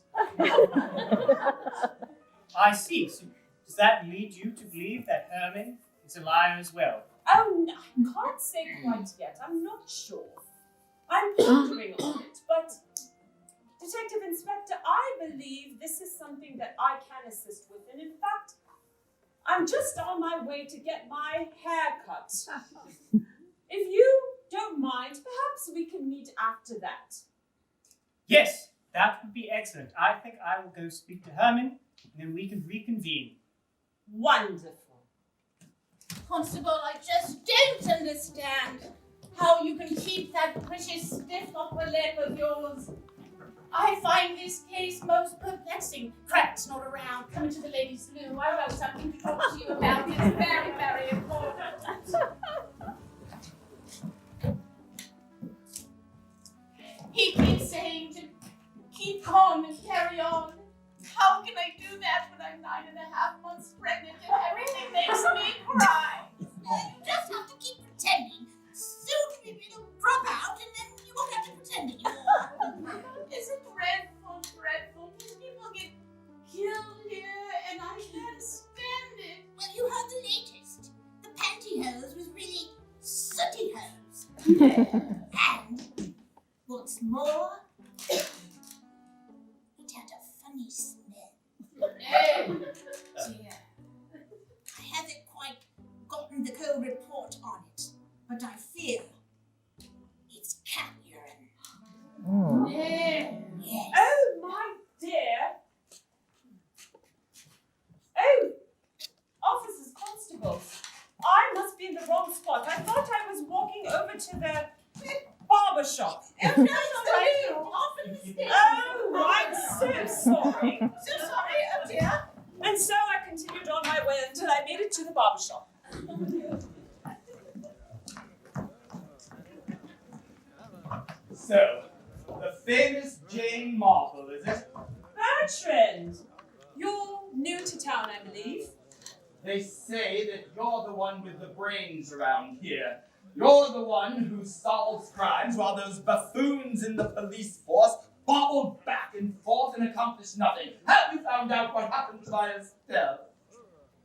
I see. So does that lead you to believe that Herman is a liar as well? Oh, no, I can't say quite yet. I'm not sure. I'm pondering on it, but Detective Inspector, I believe this is something that I can assist with, and in fact, I'm just on my way to get my hair cut. If you don't mind, perhaps we can meet after that. Yes, that would be excellent. I think I will go speak to Herman, and then we can reconvene. Wonderful. Constable, I just don't understand how you can keep that pretty stiff upper lip of yours. I find this case most perplexing. Craddock's not around. Come into the ladies' loo. I have something to talk to you about. It's very, very important. He keeps saying to keep calm and carry on. How can I do that when I'm 9.5 months pregnant and everything makes me cry? You just have to keep pretending. Soon it'll drop out and then you won't have to pretend anymore. It's dreadful, dreadful. People get killed here and I can't stand it. Well, you heard the latest. The pantyhose was really sooty hose. And what's more, it had a funny smell. Dear. I haven't quite gotten the cold report on it, but I fear it's cat urine. Yes. Oh, my dear. Oh, officers, constables. I must be in the wrong spot. I thought I was walking over to the barber shop. Oh, no, it's often mistake. Oh, I'm so sorry. So sorry, oh dear. And so I continued on my way until I made it to the barber shop. So, the famous Jane Marple, is it? Bertrand, you're new to town, I believe. They say that you're the one with the brains around here. You're the one who solves crimes while those buffoons in the police force bobble back and forth and accomplish nothing. Have you found out what happened to my Estelle?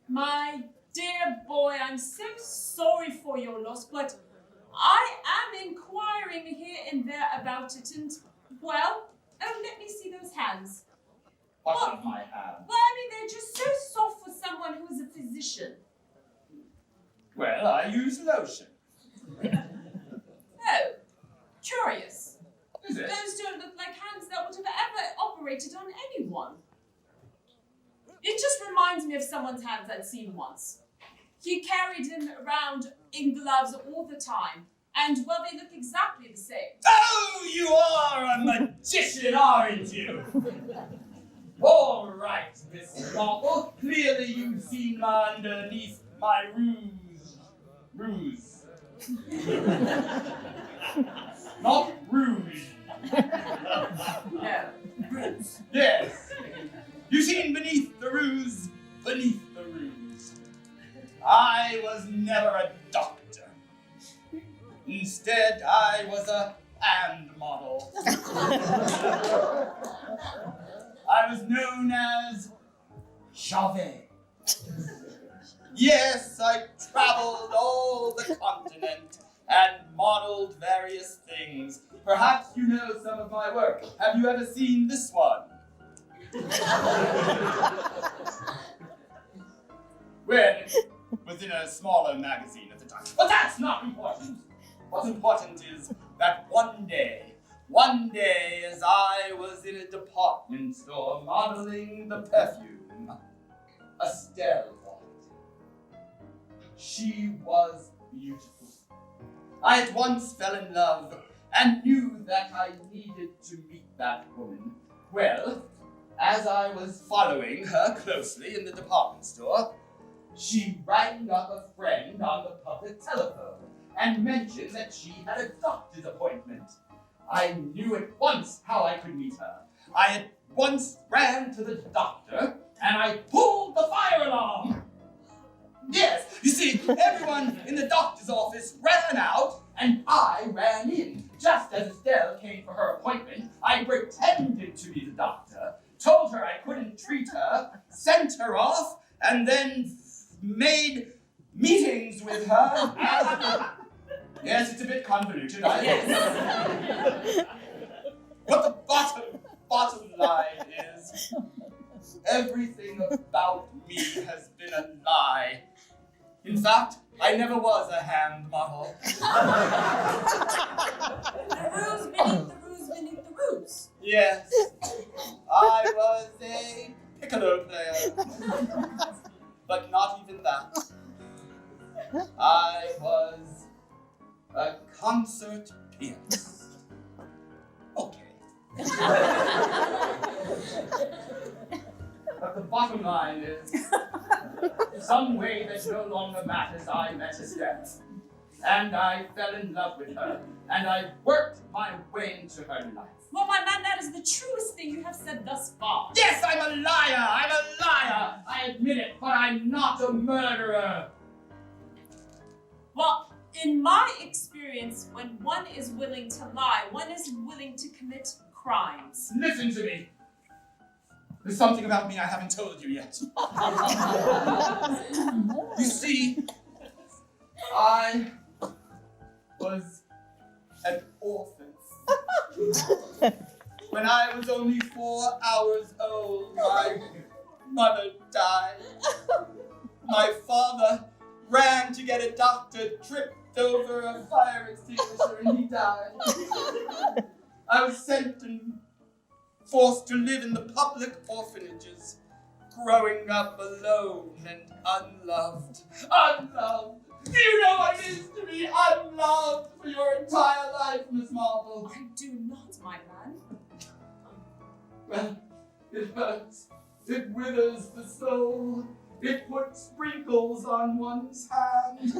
My dear boy, I'm so sorry for your loss, but I am inquiring here and there about it, and, well, oh, let me see those hands. What's in my hand? Well, I mean, they're just so soft for someone who is a physician. Well, I use lotion. Oh, curious. Is it? Those don't look like hands that would have ever operated on anyone. It just reminds me of someone's hands I'd seen once. He carried them around in gloves all the time, and, well, they look exactly the same. Oh, you are a magician, aren't you? All right, Miss Marple. Clearly you've seen underneath my ruse. Not rouge. No, Bruce. Yes. You've seen beneath the ruse. I was never a doctor. Instead, I was a hand model. I was known as Chauvet. Yes, I traveled all the continent, and modeled various things. Perhaps you know some of my work. Have you ever seen this one? Well, it was in a smaller magazine at the time. But that's not important. What's important is that one day as I was in a department store modeling the perfume, Estelle walked in. She was beautiful. I at once fell in love and knew that I needed to meet that woman. Well, as I was following her closely in the department store, she rang up a friend on the public telephone and mentioned that she had a doctor's appointment. I knew at once how I could meet her. I at once ran to the doctor and I pulled the fire alarm. Yes, you see, everyone in the doctor's office ran out and I ran in. Just as Estelle came for her appointment, I pretended to be the doctor, told her I couldn't treat her, sent her off, and then made meetings with her. Yes, it's a bit convoluted, Yes. But the bottom line is, everything about me has been a lie. In fact, I never was a hand model. The ruse beneath the ruse beneath the ruse. Yes, I was a piccolo player. But not even that. I was a concert pianist. Okay. But the bottom line is, some way that no longer matters, I met Estelle. And I fell in love with her. And I worked my way into her life. Well, my man, that is the truest thing you have said thus far. Yes, I'm a liar! I admit it, but I'm not a murderer. Well, in my experience, when one is willing to lie, one is willing to commit crimes. Listen to me. There's something about me I haven't told you yet. You see, I was an orphan. When I was only 4 hours old, my mother died. My father ran to get a doctor, tripped over a fire extinguisher, and he died. I was sent and forced to live in the public orphanages, growing up alone and unloved. Unloved! Do you know what it is to be unloved for your entire life, Miss Marple? I do not, my man. Well, it hurts. It withers the soul. It puts sprinkles on one's hand.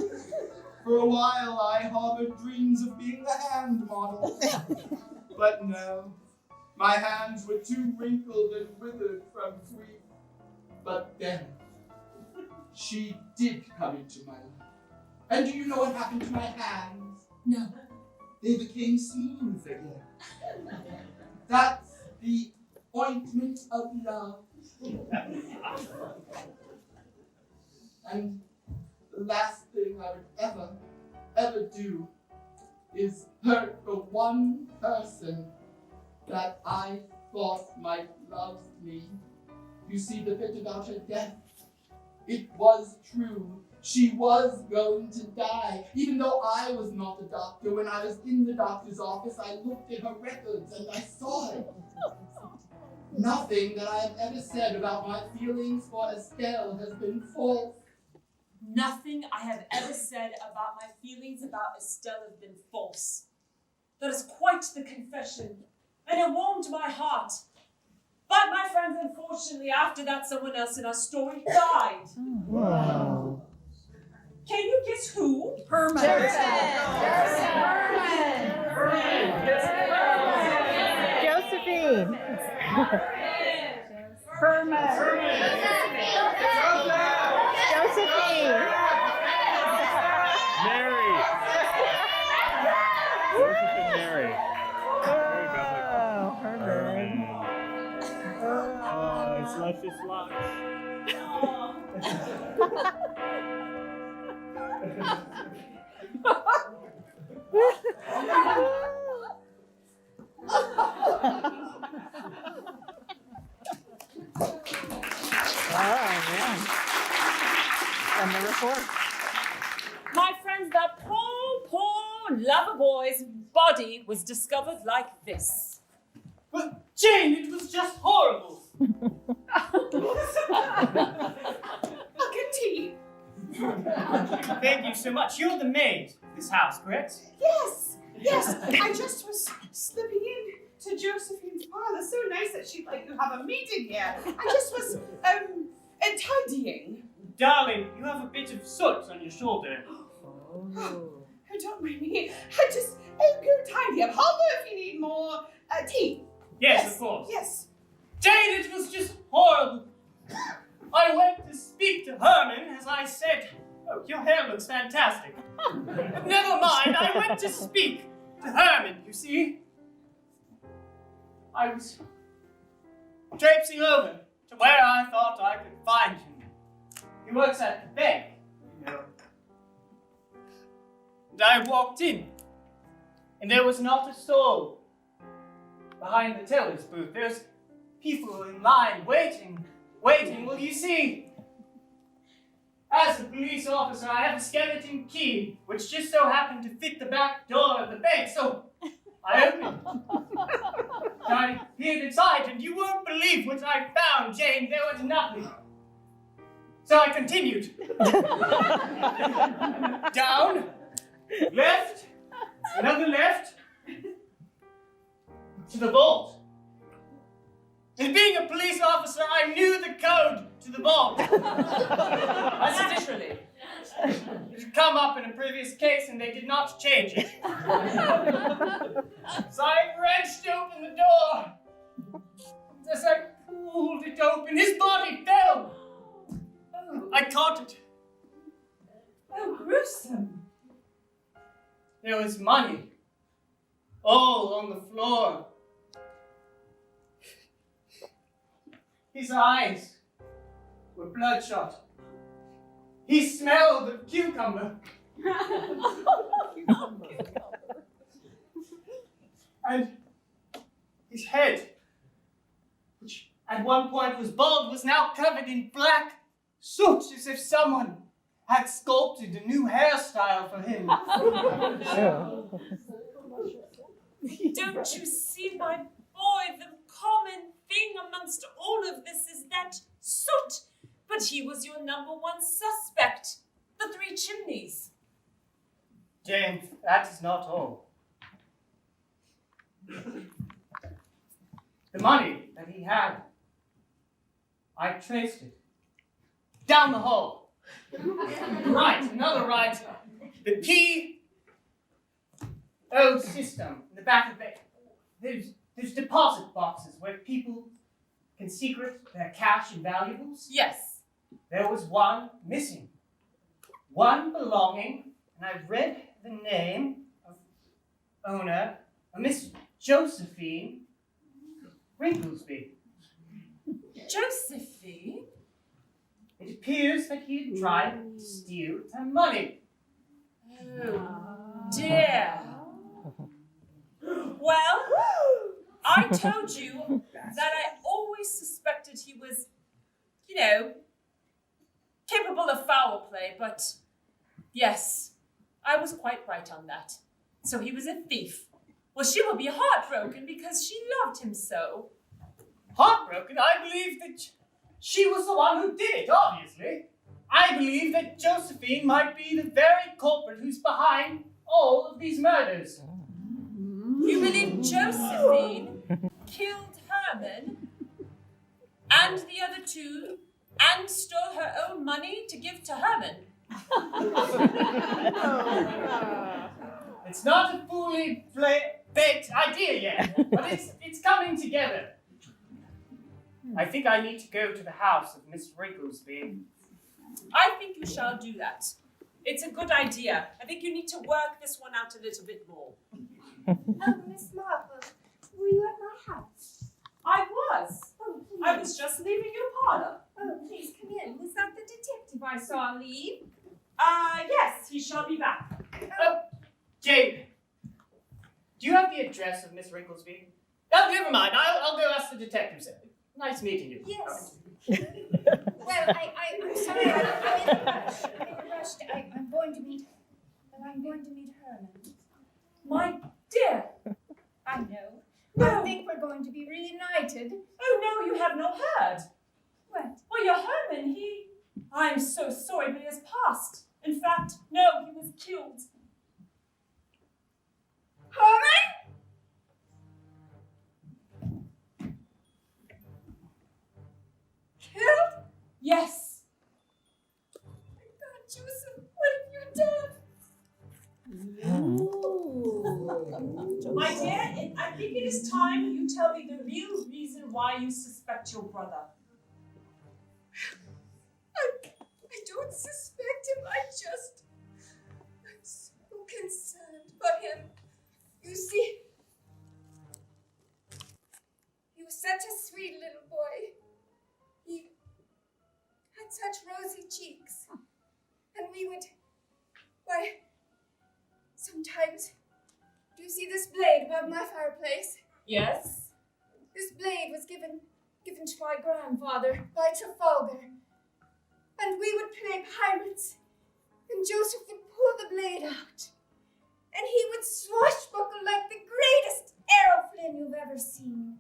For a while, I harbored dreams of being the hand model. But no, my hands were too wrinkled and withered from grief. But then, she did come into my life. And do you know what happened to my hands? No. They became smooth again. That's the ointment of love. And the last thing I would ever do is hurt the one person that I thought might love me. You see the bit about her death? It was true. She was going to die. Even though I was not a doctor, when I was in the doctor's office, I looked at her records and I saw it. Nothing that I have ever said about my feelings for Estelle has been false. Nothing I have ever said about my feelings about Estelle have been false. That is quite the confession, and it warmed my heart. But my friends, unfortunately, after that, someone else in our story died. Wow. Can you guess who? Herman. Josephine. Herman. Josephine. Mary. Joseph and Mary. Oh, Herman. Oh, it's luscious locks. My friends, that poor lover boy's body was discovered like this. But Jane, it was just horrible. I'll get tea. Thank you so much. You're the maid of this house, correct? Yes, yes. I just was slipping in to Josephine's parlor. So nice that she'd like to have a meeting here. I just was tidying. Darling, you have a bit of soot on your shoulder. Oh, don't mind me. I'll go tidy up. Holler if you need more tea. Yes, of course. Yes. Jane, it was just horrible. I went to speak to Herman, as I said. Oh, your hair looks fantastic. But never mind, I went to speak to Herman, you see. I was traipsing over to where I thought I could find him. He works at the bank, you know. And I walked in, and there was not a soul behind the teller's booth. There's people in line waiting. Well, you see, as a police officer, I have a skeleton key, which just so happened to fit the back door of the bank, so I opened it. I peered inside, and you won't believe what I found, Jane. There was nothing. So I continued. Down, left, another left, to the vault. And being a police officer, I knew the code to the vault. That's literally. It had come up in a previous case and they did not change it. So I wrenched open the door. As I pulled it open, his body fell. I caught it. Oh, gruesome. There was money all on the floor. His eyes were bloodshot. He smelled of cucumber. And his head, which at one point was bald, was now covered in black soot, as if someone had sculpted a new hairstyle for him. Don't you see, my boy, the common thing amongst all of this is that soot. But he was your number one suspect, the Three Chimneys. Jane, that is not all. The money that he had, I traced it. Down the hall. Right, another right. The P.O. system in the back of it. There's deposit boxes where people can secret their cash and valuables. Yes. There was one missing. One belonging, and I read the name of owner, a Miss Josephine Rinklesby. Josephine? It appears that he had tried to steal her money. Oh, dear. Well, I told you that I always suspected he was, capable of foul play, but yes, I was quite right on that. So he was a thief. Well, she will be heartbroken because she loved him so. Heartbroken? I believe that she was the one who did it, obviously. I believe that Josephine might be the very culprit who's behind all of these murders. You believe Josephine killed Herman and the other two and stole her own money to give to Herman? It's not a fully baked idea yet, but it's coming together. I think I need to go to the house of Miss Rinklesby. I think you shall do that. It's a good idea. I think you need to work this one out a little bit more. Oh, Miss Marple, were you at my house? I was. Oh, please. I was just leaving your parlor. Oh, please come in. Was that the detective I saw leave? Yes, he shall be back. Oh, Jane, do you have the address of Miss Rinklesby? Oh, never mind. I'll go ask the detective. Nice meeting you. Yes. Well, I'm sorry, I'm in a rush. first I'm going to meet Herman. My dear. I know. No. I think we're going to be reunited. Oh no, you have not heard. What? Well, your Herman, I'm so sorry, but he has passed. In fact, no, he was killed. Herman? Killed? Yes. God, Joseph, what have you done? My dear, I think it is time you tell me the real reason why you suspect your brother. I don't suspect him. I'm so concerned for him. You see, he was such a sweet little boy. He had such rosy cheeks. And we would, sometimes, do you see this blade above my fireplace? Yes? This blade was given to my grandfather by Trafalgar. And we would play pirates, and Joseph would pull the blade out, and he would swashbuckle like the greatest aeroplane you've ever seen.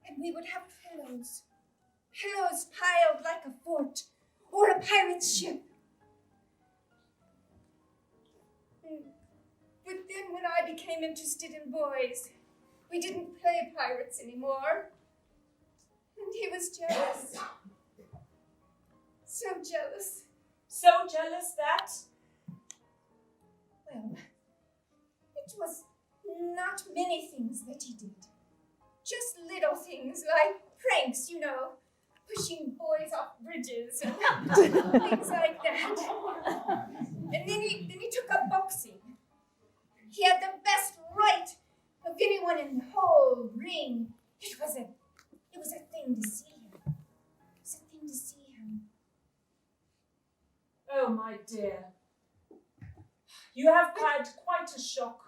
And we would have pillows piled like a fort, or a pirate's ship. But then when I became interested in boys, we didn't play pirates anymore. And he was jealous. So jealous. So jealous that? Well, it was not many things that he did. Just little things like pranks, you know, pushing boys off bridges and things like that. And then he took up boxing. He had the best right of anyone in the whole ring. It was a thing to see him. It was a thing to see him. Oh, my dear. You have had quite a shock.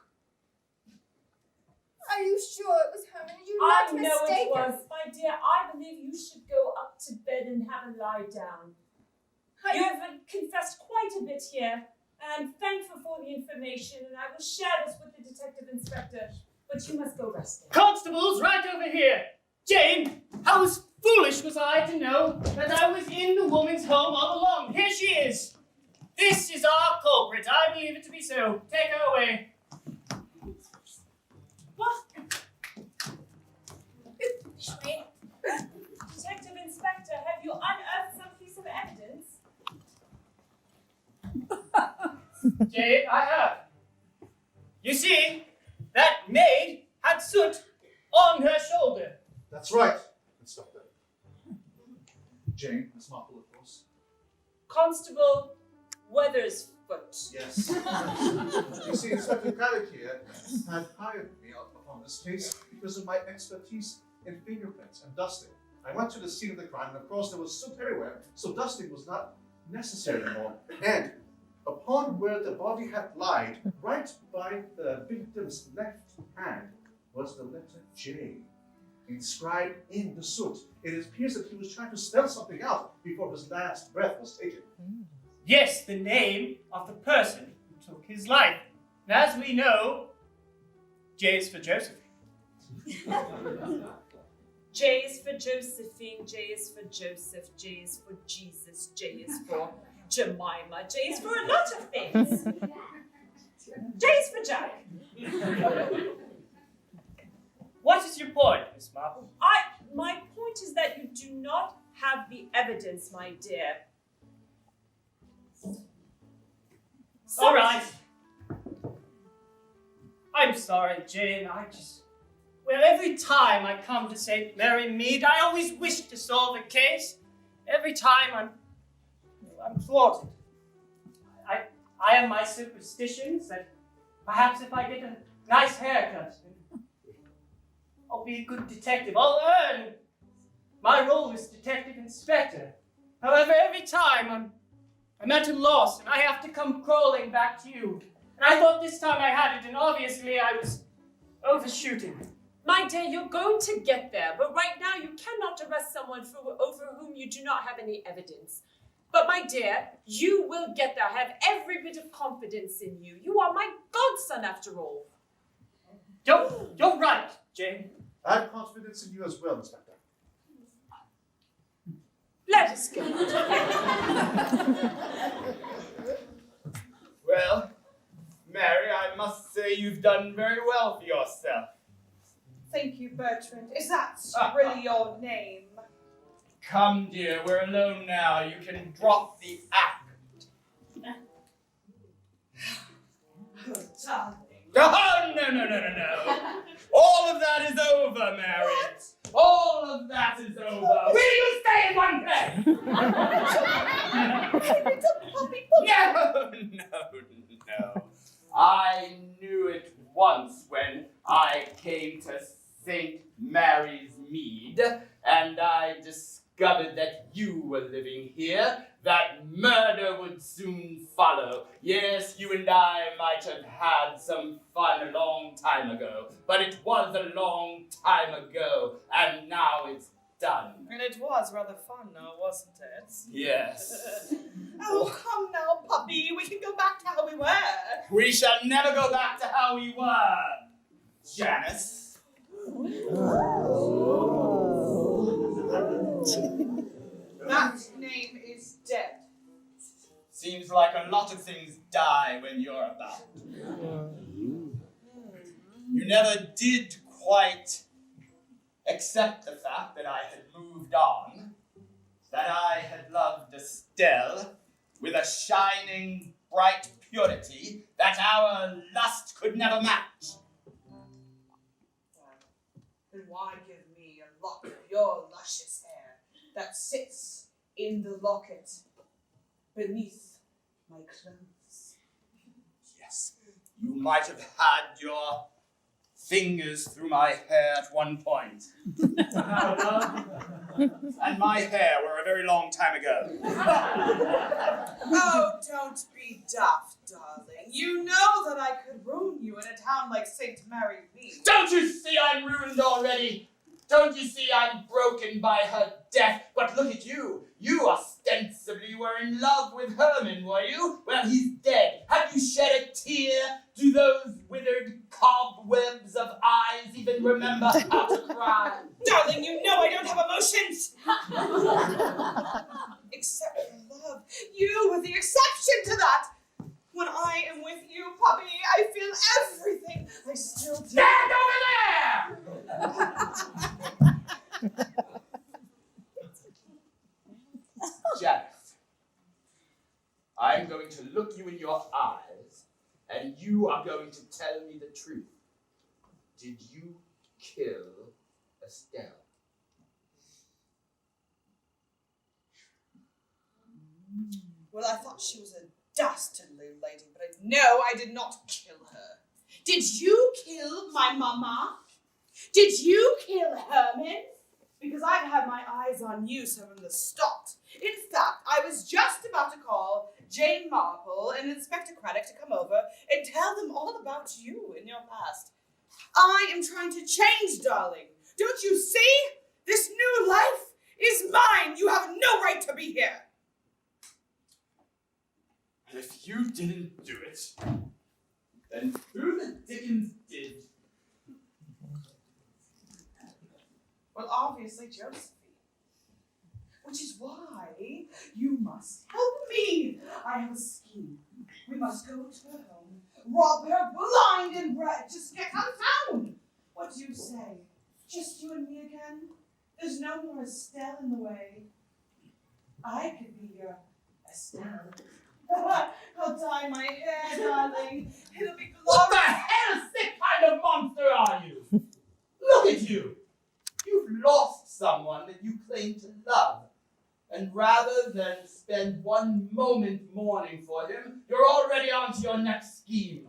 Are you sure it was Herman? You're I not know mistaken. it was. My dear, I believe you should go up to bed and have a lie down. You have confessed quite a bit here, and I'm thankful for the information, and I will share this with the detective inspector, but you must go rest now. Constables, right over here. Jane, how foolish was I to know that I was in the woman's home all along. Here she is. This is our culprit. I believe it to be so. Take her away. What? Detective Inspector, have you unearthed some piece of evidence? Jane, I have. You see, that maid had soot on her shoulder. That's right, Inspector. Jane, Miss Marple, of course. Constable Weathersfoot. Yes. You see, Inspector Craddock here had hired me upon this case because of my expertise in fingerprints and dusting. I went to the scene of the crime, and of course there was soot everywhere, so dusting was not necessary anymore. And upon where the body had lied, right by the victim's left hand, was the letter J, inscribed in the soot. It appears that he was trying to spell something out before his last breath was taken. Yes, the name of the person who took his life. And as we know, J is for Josephine. J is for Josephine, J is for Joseph, J is for Jesus, J is for Jemima, J is for a lot of things. J is for Jack. What is your point, Miss Marple? My point is that you do not have the evidence, my dear. All right. I'm sorry, Jane. Well, every time I come to St. Mary Mead, I always wish to solve a case. Every time I'm thwarted. I have my superstitions that perhaps if I get a nice haircut, I'll be a good detective. I'll earn my role as detective inspector. However, every time I'm at a loss and I have to come crawling back to you. And I thought this time I had it, and obviously I was overshooting. My dear, you're going to get there, but right now you cannot arrest someone over whom you do not have any evidence. But my dear, you will get there. I have every bit of confidence in you. You are my godson after all. You're right, Jane. I have confidence in you as well, Inspector. Let us go. Well, Mary, I must say you've done very well for yourself. Thank you, Bertrand. Is that really your name? Come, dear, we're alone now. You can drop the act. Oh, darling. Oh, no. All of that is over, Mary. What? All of that is over. Will you stay in one place? No. I knew it once when I came to St. Mary's Mead, and I discovered that you were living here, that murder would soon follow. Yes, you and I might have had some fun a long time ago, but it was a long time ago, and now it's done. And it was rather fun now, wasn't it? Yes. Oh, come now, puppy. We can go back to how we were. We shall never go back to how we were, Janice. That name is dead. Seems like a lot of things die when you're about. You never did quite accept the fact that I had moved on, that I had loved Estelle with a shining, bright purity that our lust could never match. Then why give me a lock of your luscious hair that sits in the locket beneath my clothes? Yes, you might have had your fingers through my hair at one point. And my hair were a very long time ago. Oh, don't be daft, darling. You know that I could ruin you in a town like St. Mary Mead. Don't you see I'm ruined already? Don't you see I'm broken by her death? But look at you. You ostensibly were in love with Herman, were you? Well, he's dead. Have you shed a tear? Do those withered cobwebs of eyes even remember how to cry? Darling, you know I don't have emotions. Except for love. You were the exception to that. When I am with you, puppy, I feel everything. I still do. Stand over there! Janet, I'm going to look you in your eyes, and you are going to tell me the truth. Did you kill Estelle? Well, I thought she was a dastardly lady, but no, I did not kill her. Did you kill my mama? Did you kill Herman? Because I've had my eyes on you from the start. In fact, I was just about to call Jane Marple and Inspector Craddock to come over and tell them all about you and your past. I am trying to change, darling. Don't you see? This new life is mine. You have no right to be here. And if you didn't do it, then who the dickens did? Well, obviously Josephine. Which is why you must help me. I have a scheme. We must go to her home, rob her blind and bred, just get out of town. What do you say? Just you and me again? There's no more Estelle in the way. I could be your Estelle. I'll dye my hair, darling. It'll be glorious. What the hell sick kind of monster are you? Look at you. You've lost someone that you claim to love. And rather than spend one moment mourning for him, you're already on to your next scheme.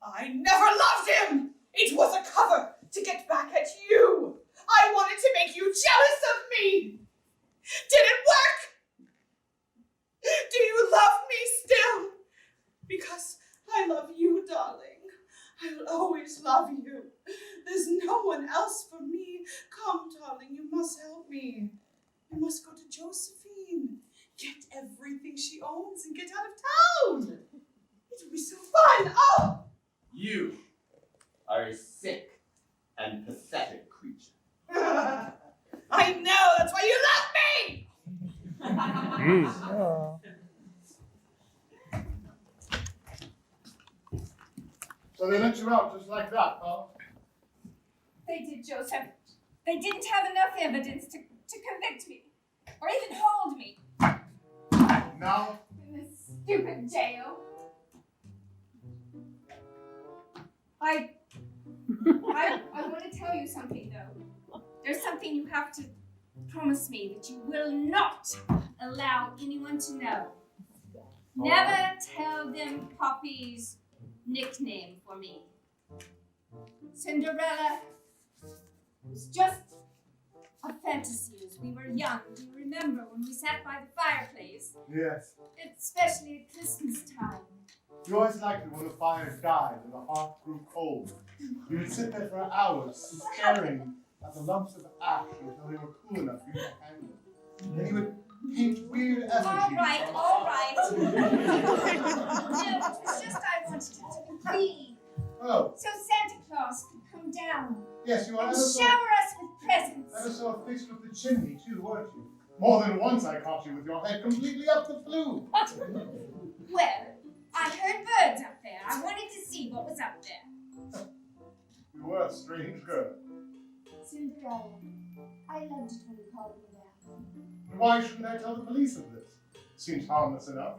I never loved him! It was a cover to get back at you! I wanted to make you jealous of me! Did it work? Do you love me still? Because I love you, darling. I will always love you. There's no one else for me. Come, darling, you must help me. You must go to Josephine. Get everything she owns and get out of town. It'll be so fun. Oh! You are a sick and pathetic creature. I know, that's why you love me! Oh. So they let you out just like that, huh? They did, Joseph. They didn't have enough evidence to convict me, or even hold me Now, in this stupid jail. I want to tell you something, though. There's something you have to promise me that you will not allow anyone to know. Never tell them Poppy's nickname for me. Cinderella was just a fantasy as we were young. Do you remember when we sat by the fireplace? yes. Especially at Christmas time. You always liked it when the fire died and the hearth grew cold. You would sit there for hours staring at the lumps of ash until they were cool enough for you to handle. Then you would paint weird effigies. All right. No, it was just I wanted it to be clean. Oh, So Santa Claus could come down yes, you are and ever so, shower us with presents. ever so affixed with the chimney too, weren't you? More than once I caught you with your head completely up the flue. Well, I heard birds up there. I wanted to see what was up there. You were a strange girl. Cinderella, I loved it when you called me that. And why shouldn't I tell the police of this? Seems harmless enough.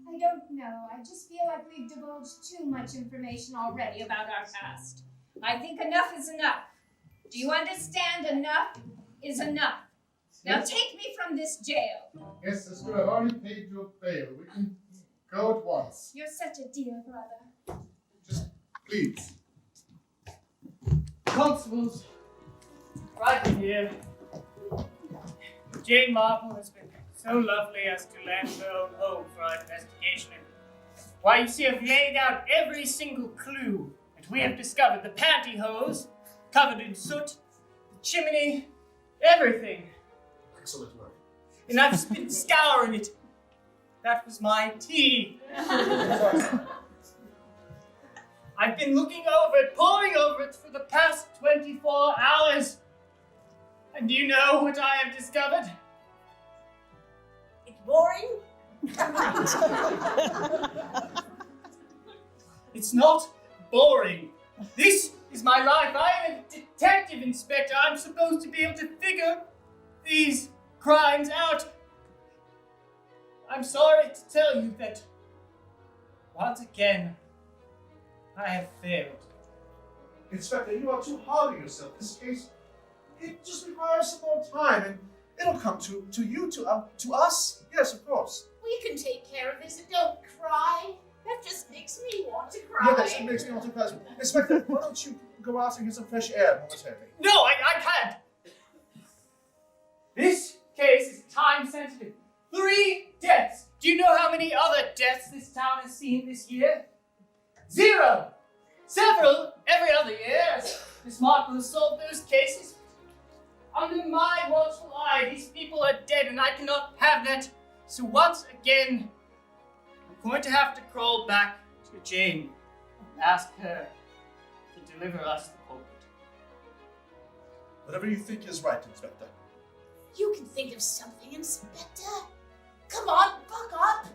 I don't know. I just feel like we've divulged too much information already about our past. I think enough is enough. Do you understand? Enough is enough. Now take me from this jail. Yes, sister, I've already paid your bail. We can go at once. You're such a dear brother. Just please. Constables, right in here. Jane Marple has been so lovely as to lend her own home for our investigation. Why, you see, I've laid out every single clue that we have discovered. The pantyhose, covered in soot, the chimney, everything. Excellent work. And I've been scouring it. That was my tea. I've been looking over it, poring over it for the past 24 hours. And do you know what I have discovered? It's boring. It's not boring. This is my life. I am a detective inspector. I'm supposed to be able to figure these crimes out. I'm sorry to tell you that once again, I have failed. Inspector, you are too hard on yourself. This case, it just requires some more time, and it'll come to you, to us. Yes, of course. We can take care of this and don't cry. That just makes me want to cry. Yeah, that makes me want to cry. Inspector, why don't you go out and get some fresh air momentarily? No, I can't. This case is time sensitive. 3 deaths. Do you know how many other deaths this town has seen this year? 0. Several every other year. Miss Marple has solved those cases. Under my watchful eye, these people are dead and I cannot have that. So once again, I'm going to have to crawl back to Jane and ask her to deliver us the culprit. Whatever you think is right, Inspector. You can think of something, Inspector. Come on, buck up.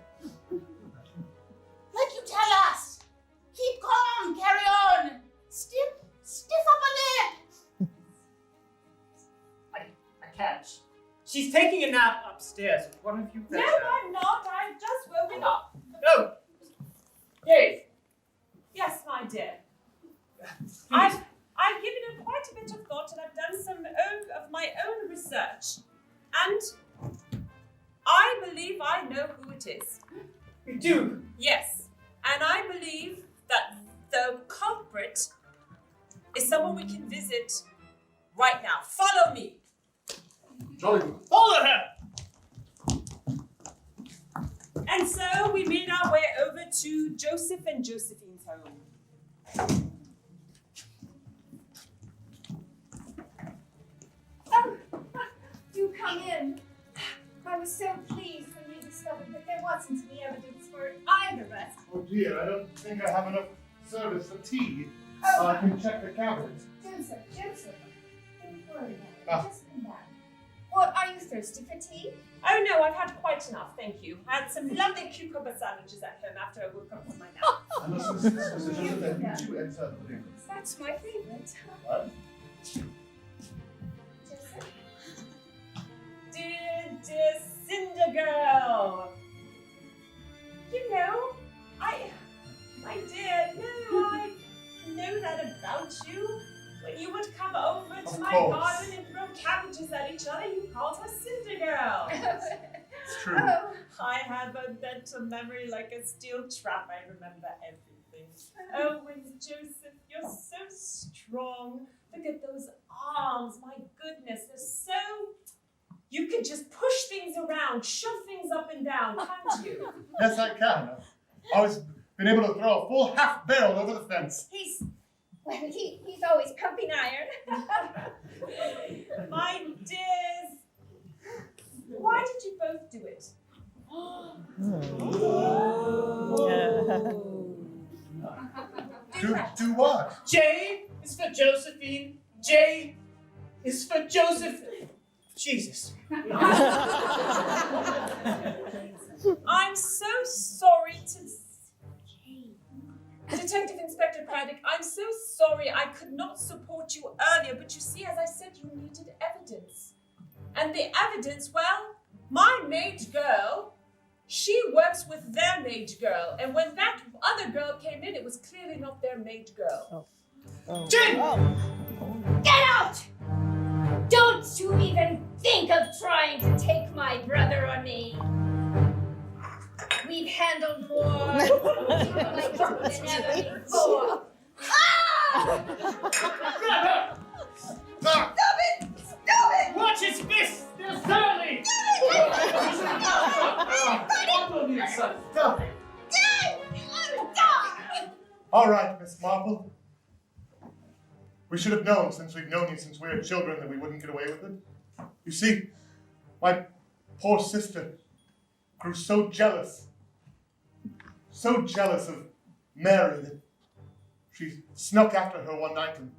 Like you tell us. Keep calm, carry on. Stiff up a lip. I can't. She's taking a nap upstairs. One of you No, fetch her. I'm not. I've just woken up. No! Jane! Yes, my dear. I've given it quite a bit of thought and I've done some of my own research. And I believe I know who it is. You do? Yes. And I believe that the culprit is someone we can visit right now. Follow me. Jolly good. Follow her! And so we made our way over to Joseph and Josephine's home. Do come in. I was so pleased when discovered that there wasn't any evidence for either of us. Oh dear, I don't think I have enough service for tea. I can check the cabinet. Joseph, don't worry about it. Ah. Just come back. What, are you thirsty for tea? Oh no, I've had quite enough, thank you. I had some lovely cucumber sandwiches at home after I woke up from my nap. And Mr. Joseph, you too enter the room. That's my favorite. What? Joseph? Dear Cinder Girl. You know, my dear, no, I know that about you. When you would come over to Of my course. garden and throw cabbages at each other, you called her Cinder Girl. It's true. Oh, I have a mental memory like a steel trap. I remember everything. Oh, and Joseph, you're so strong. Look at those arms. My goodness, they're so... You could just push things around, shove things up and down, can't you? Yes, I can. I've always been able to throw a full half barrel over the fence. he's always pumping iron. My dears, why did you both do it? Do what? J is for Josephine. J is for Joseph. Jesus. I'm so sorry to... Detective Inspector Craddock, I'm so sorry I could not support you earlier, but you see, as I said, you needed evidence. And the evidence, well, my maid girl, she works with their maid girl. And when that other girl came in, it was clearly not their maid girl. Jen! Get out! Don't you even think of trying to take my brother or me. We've handled more like than ever before. Ah! Stop it! Stop it! Watch his fist! They're surly! Stop it. All right, Miss Marple. We should have known, since we've known you since we were children, that we wouldn't get away with it. You see, my poor sister grew so jealous of Mary that she snuck after her one night and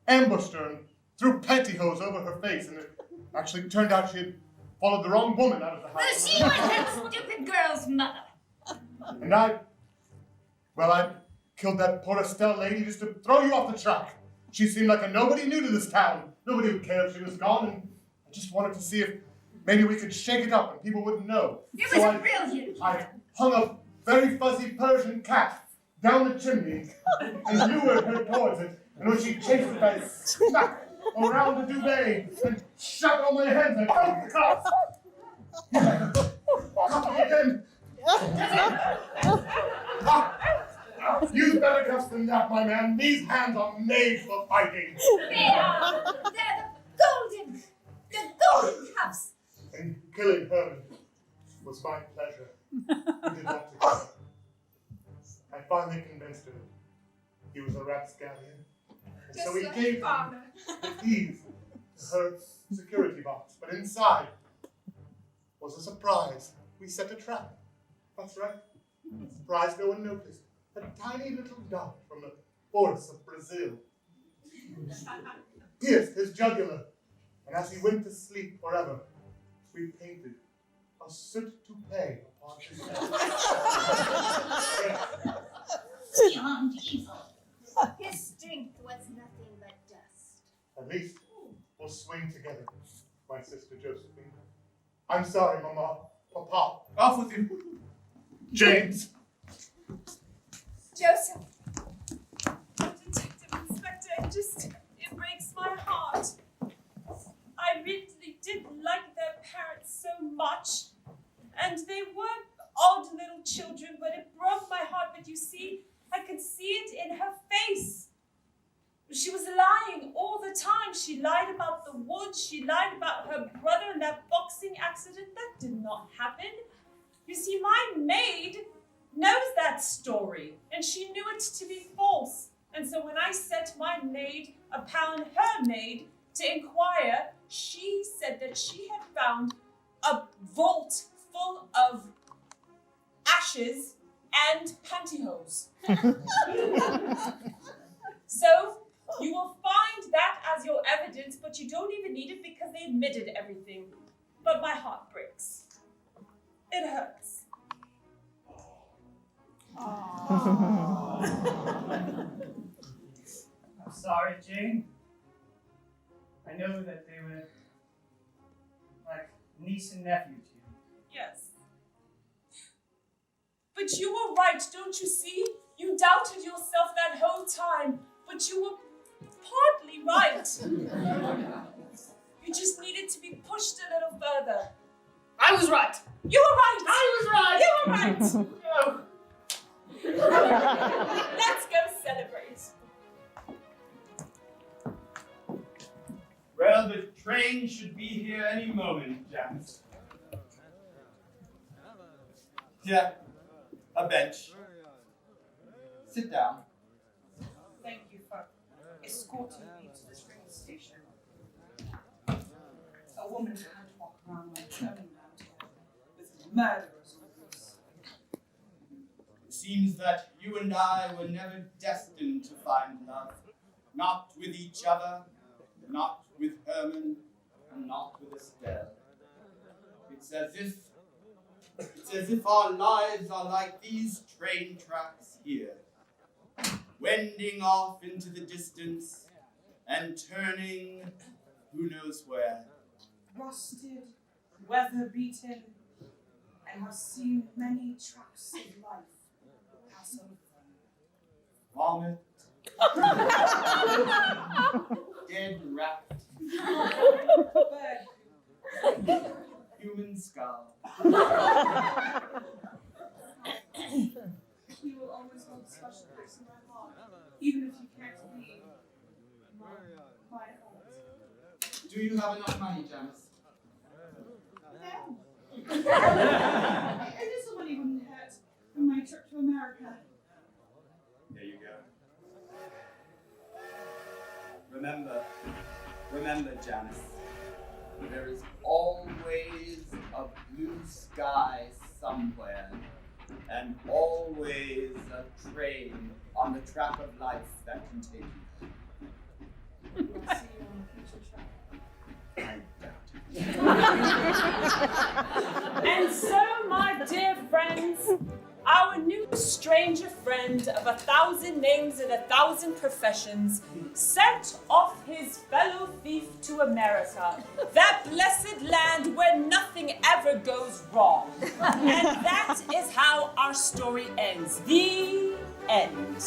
ambushed her and threw pantyhose over her face, and it actually turned out she had followed the wrong woman out of the house. Well, she was that stupid girl's mother. And I killed that poor Estelle lady just to throw you off the track. She seemed like a nobody new to this town. Nobody would care if she was gone, and I just wanted to see if maybe we could shake it up and people wouldn't know. It was a brilliant I plan. hung a very fuzzy Persian cat down the chimney and lured her towards it, and when she chased it, I smacked around the duvet and shot it on my hands and broke the cuffs. Cuff again. Use better cuffs than that, my man. These hands are made for fighting. They are. They're the golden cuffs. And killing Herman was my pleasure. We did not together. I finally convinced her he was a rapscallion. And so he gave father. the keys to her security box. But inside was a surprise. We set a trap. That's right. A surprise no one noticed. A tiny little dot from the forests of Brazil pierced his jugular. And as he went to sleep forever, we painted a soot to pay upon his head. Beyond evil. His strength was nothing but dust. At least we'll swing together, my sister Josephine. I'm sorry, Mama, Papa. Off with you. James. Joseph. Detective Inspector, it breaks my heart. I really did like their parents so much. And they were odd little children, but it broke my heart. But you see, I could see it in her face. She was lying all the time. She lied about the woods. She lied about her brother and that boxing accident. That did not happen. You see, my maid knows that story, and she knew it to be false. And so when I sent my maid upon her maid to inquire, she said that she had found a vault full of ashes, and pantyhose. So, you will find that as your evidence, but you don't even need it because they admitted everything. But my heart breaks. It hurts. I'm sorry, Jane. I know that they were like niece and nephew to you. Yes. But you were right, don't you see? You doubted yourself that whole time, but you were partly right. You just needed to be pushed a little further. I was right. You were right. I was right. You were right. No. Let's go celebrate. Well, the train should be here any moment, Janice. Here, a bench. Sit down. Thank you for escorting me to this train station. A woman can't walk around like a around here with murderers on loose. It seems that you and I were never destined to find love. Not with each other, not with Herman, and not with Estelle. It's as if our lives are like these train tracks here, wending off into the distance and turning who knows where. Rusted, weather-beaten, and have seen many tracks of life pass over them. Vomit. Dead rat. Bird. Human skull. You will always hold a special place in my heart, even if you can't be my heart. Do you have enough money, Janice? No. A little money wouldn't hurt for my trip to America. There you go. Remember, Janice, there is always a blue sky somewhere, and always a train on the track of life that can take you. We'll see you on the future track. And so, my dear friends, our new stranger friend of 1,000 names and 1,000 professions sent off his fellow thief to America, that blessed land where nothing ever goes wrong. And that is how our story ends. The end.